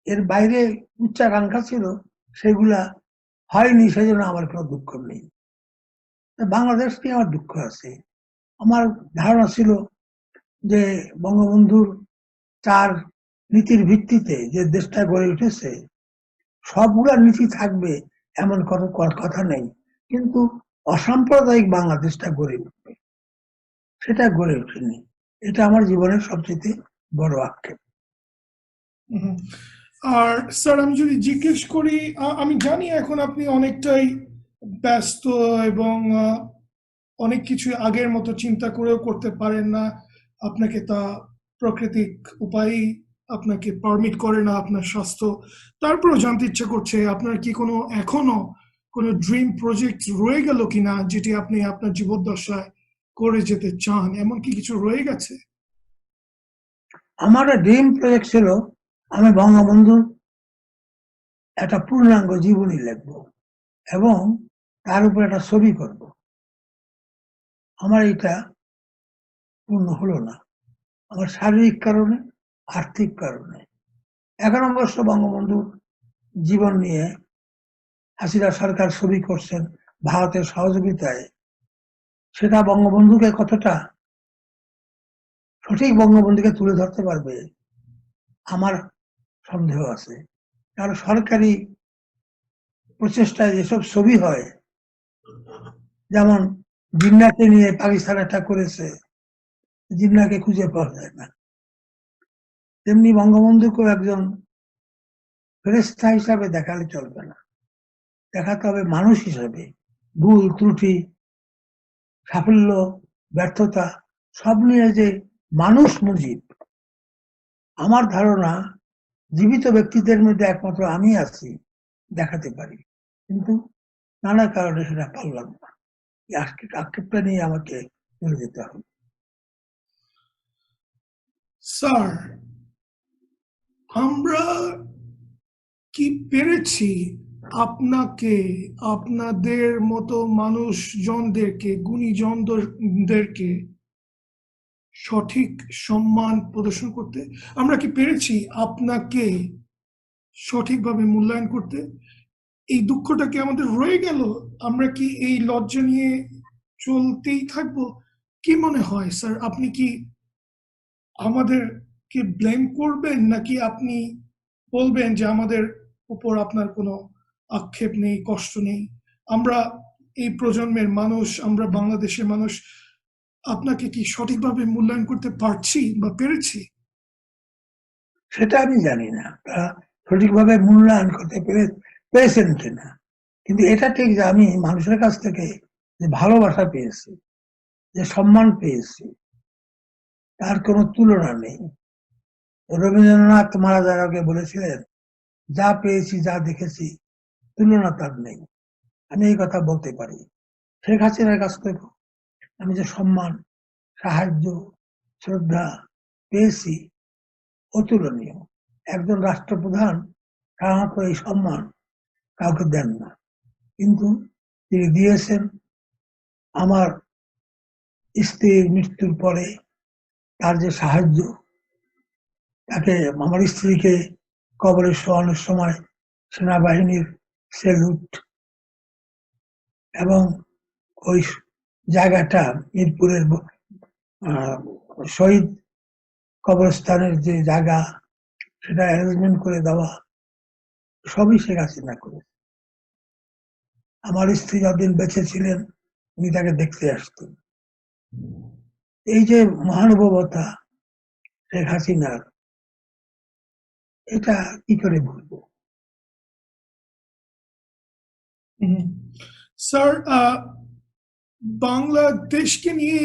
এর বাইরে উচ্চাকাঙ্ক্ষা ছিল, সেগুলা হয়নি, সেজন্য আমার কোনো দুঃখ নেই। বাংলাদেশ নিয়ে আমার দুঃখ আছে। আমার ধারণা ছিল যে বঙ্গবন্ধুর 4 নীতির ভিত্তিতে যে দেশটা গড়ে উঠেছে, সবগুলা নীতি থাকবে এমন কোনো কথা নেই, কিন্তু অসাম্প্রদায়িক বাংলাদেশটা গড়ে উঠবে, সেটা গড়ে ওঠেনি। এটা আমার জীবনের সবচেয়ে বড় আক্ষেপ। আর স্যার, আমি যদি জিজ্ঞেস করি, আমি জানি এখন আপনি অনেকটাই ব্যস্ত এবং অনেক কিছু আগের মতো চিন্তা করেও করতে পারেন না, আপনাকে তা প্রাকৃতিক উপায়ই আপনাকে পারমিট করে না, আপনার স্বাস্থ্য। তারপরেও জানতে ইচ্ছা করছে, আপনার কি এখনো কোনো ড্রিম প্রজেক্ট রয়ে গেল কিনা, যেটি আপনি আপনার জীবদ্দশায় করে যেতে চান? এমন কি কিছু রয়ে গেছে? আমার ড্রিম প্রজেক্ট ছিল, আমি বঙ্গবন্ধুর একটা পূর্ণাঙ্গ জীবনী লিখব এবং তার উপর একটা ছবি করব। আমার এটা পূর্ণ হলো না, আমার শারীরিক কারণে, আর্থিক কারণে। এখন অবশ্য বঙ্গবন্ধুর জীবন নিয়ে হাসিনা সরকার ছবি করছেন ভারতের সহযোগিতায়, সেটা বঙ্গবন্ধুকে কতটা সঠিক বঙ্গবন্ধুকে তুলে ধরতে পারবে আমার সন্দেহ আছে। কারণ সরকারি প্রচেষ্টায় যেসব ছবি হয়, যেমন জিন্নাকে নিয়ে পাকিস্তান একটা করেছে, জিন্নাকে খুঁজে পাওয়া যায় না, তেমনি বঙ্গবন্ধুকেও একজন ফেরেশতা হিসাবে দেখালে চলবে না, দেখাতে হবে মানুষ হিসাবে। ভুল ত্রুটি, সাফল্য, ব্যর্থতা সব নিয়ে যে মানুষ মুজিব, আমার ধারণা জীবিত ব্যক্তিদের মধ্যে একমাত্র আমি আছি, দেখাতে পারি। কিন্তু নানা কারণে সেটা পারলাম না। এই আক্ষেপটা নিয়ে আমাকে চলে যেতে হবে। স্যার, আমরা কি পেরেছি আপনাকে, আপনাদের মতো মানুষজনদেরকে, গুণীজনদেরকে সঠিক সম্মান প্রদর্শন করতে? আমরা কি পেরেছি আপনাকে সঠিকভাবে মূল্যায়ন করতে? এই দুঃখটা কি আমাদের রয়ে গেল? আমরা কি এই লজ্জা নিয়ে চলতেই থাকবো? কি মনে হয় স্যার, আপনি কি আমাদেরকে ব্লেম করবেন, নাকি আপনি বলবেন যে আমাদের উপর আপনার কোনো আক্ষেপ নেই, কষ্ট নেই? আমরা এই প্রজন্মের মানুষ, আমরা বাংলাদেশের মানুষ আপনাকে কি সঠিকভাবে মূল্যায়ন করতে পারছি বা পেরেছি? সেটা আমি জানি না তারা সঠিকভাবে মূল্যায়ন করতে পেরেছেন কিনা, কিন্তু এটা ঠিক যে আমি মানুষের কাছ থেকে যে ভালোবাসা পেয়েছি, যে সম্মান পেয়েছি, তার কোনো তুলনা নেই। রবীন্দ্রনাথ মারা যাওয়ার আগে বলেছিলেন, যা পেয়েছি, যা দেখেছি, তুলনা তার নেই। আমি এই কথা বলতে পারি। শেখ হাসিনার কাছ থেকে আমি যে সম্মান, সাহায্য, শ্রদ্ধা পেয়েছি অতুলনীয়। একজন রাষ্ট্রপ্রধান সাধারণত এই সম্মান কাউকে দেন না, কিন্তু তিনি দিয়েছেন। আমার স্ত্রীর মৃত্যুর পরে তার যে সাহায্য, তাকে, আমার স্ত্রীকে কবরে শোয়ানোর সময় সেনাবাহিনীর সেলুট, এবং ওই জায়গাটা মিরপুরের শহীদ কবরস্থানের যে জায়গা, সেটা অ্যারেঞ্জমেন্ট করে দেওয়া, সবই শেখ হাসিনা করে। আমার স্ত্রী যতদিন বেঁচে ছিলেন উনি তাকে দেখতে আসতেন। এই যে মহানুভবতা শেখ হাসিনার, এটা কি করে ভুলবো? স্যার, বাংলাদেশকে নিয়ে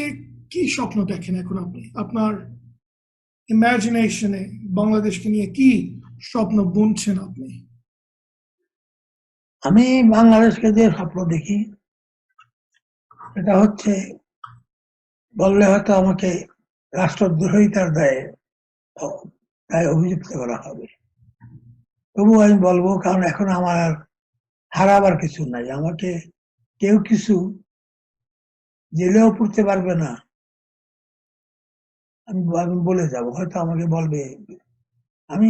কি স্বপ্ন দেখেন এখন আপনি? আপনার ইমাজিনেশনে বাংলাদেশকে নিয়ে কি স্বপ্ন বুনছেন আপনি? আমি বাংলাদেশকে যে স্বপ্ন দেখি, এটা হচ্ছে, বললে হয়তো আমাকে রাষ্ট্রদ্রোহিতার দায়ে অভিযুক্ত করা হবে, তবু আমি বলবো, কারণ এখন আমার আর হারাবার কিছু নাই। আমাকে কেউ কিছু জেলেও পড়তে পারবে না। আমি বলে যাব, হয়তো আমাকে বলবে। আমি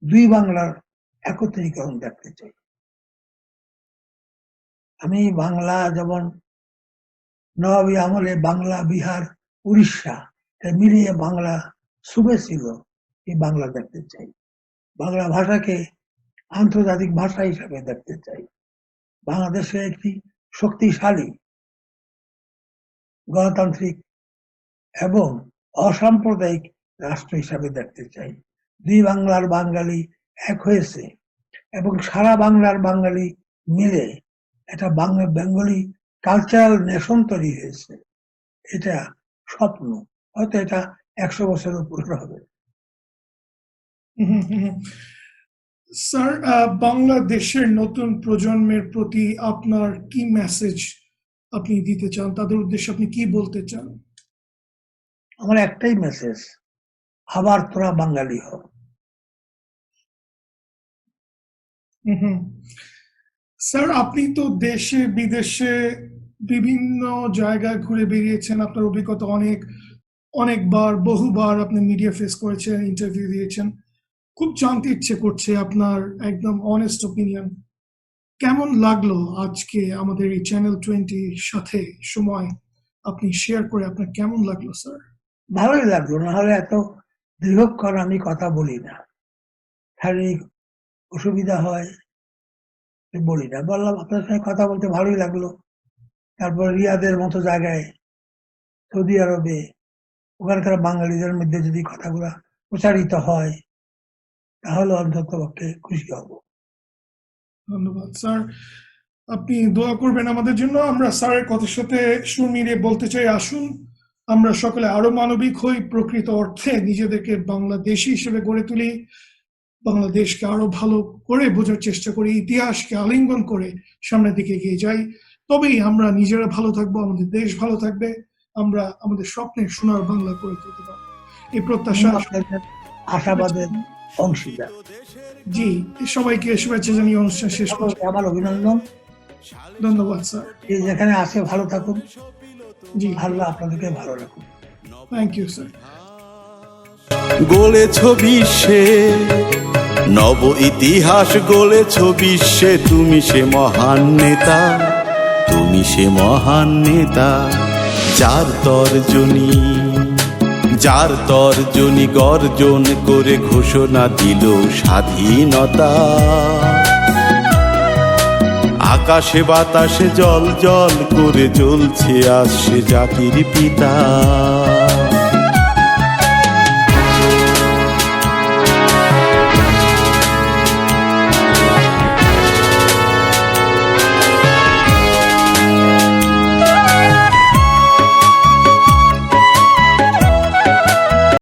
দুই বাংলার একত্রীকরণ দেখতে চাই। আমি বাংলা, যেমন নবাবী আমলে বাংলা, বিহার, উড়িষ্যা মিলিয়ে বাংলা সুবে ছিল, এই বাংলা দেখতে চাই। বাংলা ভাষাকে আন্তর্জাতিক ভাষা হিসাবে দেখতে চাই। বাংলাদেশে একটি শক্তিশালী গণতান্ত্রিক এবং অসাম্প্রদায়িক রাষ্ট্র হিসাবে দেখতে চাই। দুই বাংলার বাঙালি এক হয়েছে এবং সারা বাংলার বাঙালি মিলে একটা বেঙ্গলি কালচারাল নেশন তৈরি হয়েছে। এটা স্বপ্ন, হয়তো এটা 100 বছরের উপরে হবে। স্যার, বাংলাদেশের নতুন প্রজন্মের প্রতি আপনার কি মেসেজ আপনি দিতে চান? তাদের উদ্দেশ্যে আপনি কি বলতে চান? আমার একটাই মেসেজ, আবার তোরা বাঙালি হ। স্যার, আপনি তো দেশে বিদেশে বিভিন্ন জায়গায় ঘুরে বেরিয়েছেন, আপনার অভিজ্ঞতা অনেকবার, বহুবার আপনি মিডিয়া ফেস করেছেন, ইন্টারভিউ দিয়েছেন। খুব জানতে ইচ্ছে করছে আপনার একদম অনেস্ট ওপিনিয়ন। কেমন লাগলো আজকে আমাদের এই চ্যানেল 20 সাথে সময় আপনি শেয়ার করে আপনার কেমন লাগলো স্যার? ভালোই লাগলো, না হলে এত দীর্ঘক্ষণ আমি কথা বলি না, শারীরিক অসুবিধা হয়, বলি না। বললাম আপনার সঙ্গে কথা বলতে ভালোই লাগলো। তারপর রিয়াদের মতো জায়গায়, সৌদি আরবে, ওখানকার বাঙালিদের মধ্যে যদি কথাগুলো প্রচারিত হয় তাহলে অন্তত পক্ষে খুশি হব। ধন্যবাদ স্যার। আপনি দোয়া করবেন আমাদের জন্য। আমরা স্যারের কথার সাথে সুর মিলিয়ে বলতে চাই, আসুন আমরা সকলে আরো মানবিক হই, প্রকৃত অর্থে নিজেদেরকে বাংলাদেশী হিসেবে গড়ে তুলি, বাংলাদেশকে আরো ভালো করে বোঝার চেষ্টা করি, ইতিহাসকে আলিঙ্গন করে সামনের দিকে এগিয়ে যাই। তবেই আমরা নিজেরা ভালো থাকবো, আমাদের দেশ ভালো থাকবে, আমরা আমাদের স্বপ্নের সোনার বাংলা করে তুলতে পারবো, এই প্রত্যাশা। আপনাদের আশাবাদের অংশীদার। জি, সবাইকে শুভেচ্ছা জানিয়ে অনুষ্ঠান শেষ করছি। সকলকে আমার অভিনন্দন। ধন্যবাদ স্যার। যে যেখানে আছে ভালো থাকুন, জি, আল্লাহ আপনাদেরকে ভালো রাখুন। Thank you sir. গলেছ বিশ্বে নব ইতিহাস, গলেছ বিশ্বে তুমি সে মহান নেতা, তুমি সে মহান নেতা যার তর্জনী গর্জন করে ঘোষণা দিল স্বাধীনতা। আকাশে বাতাসে জল জল করে জ্বলছে আজ সে জাতির পিতা।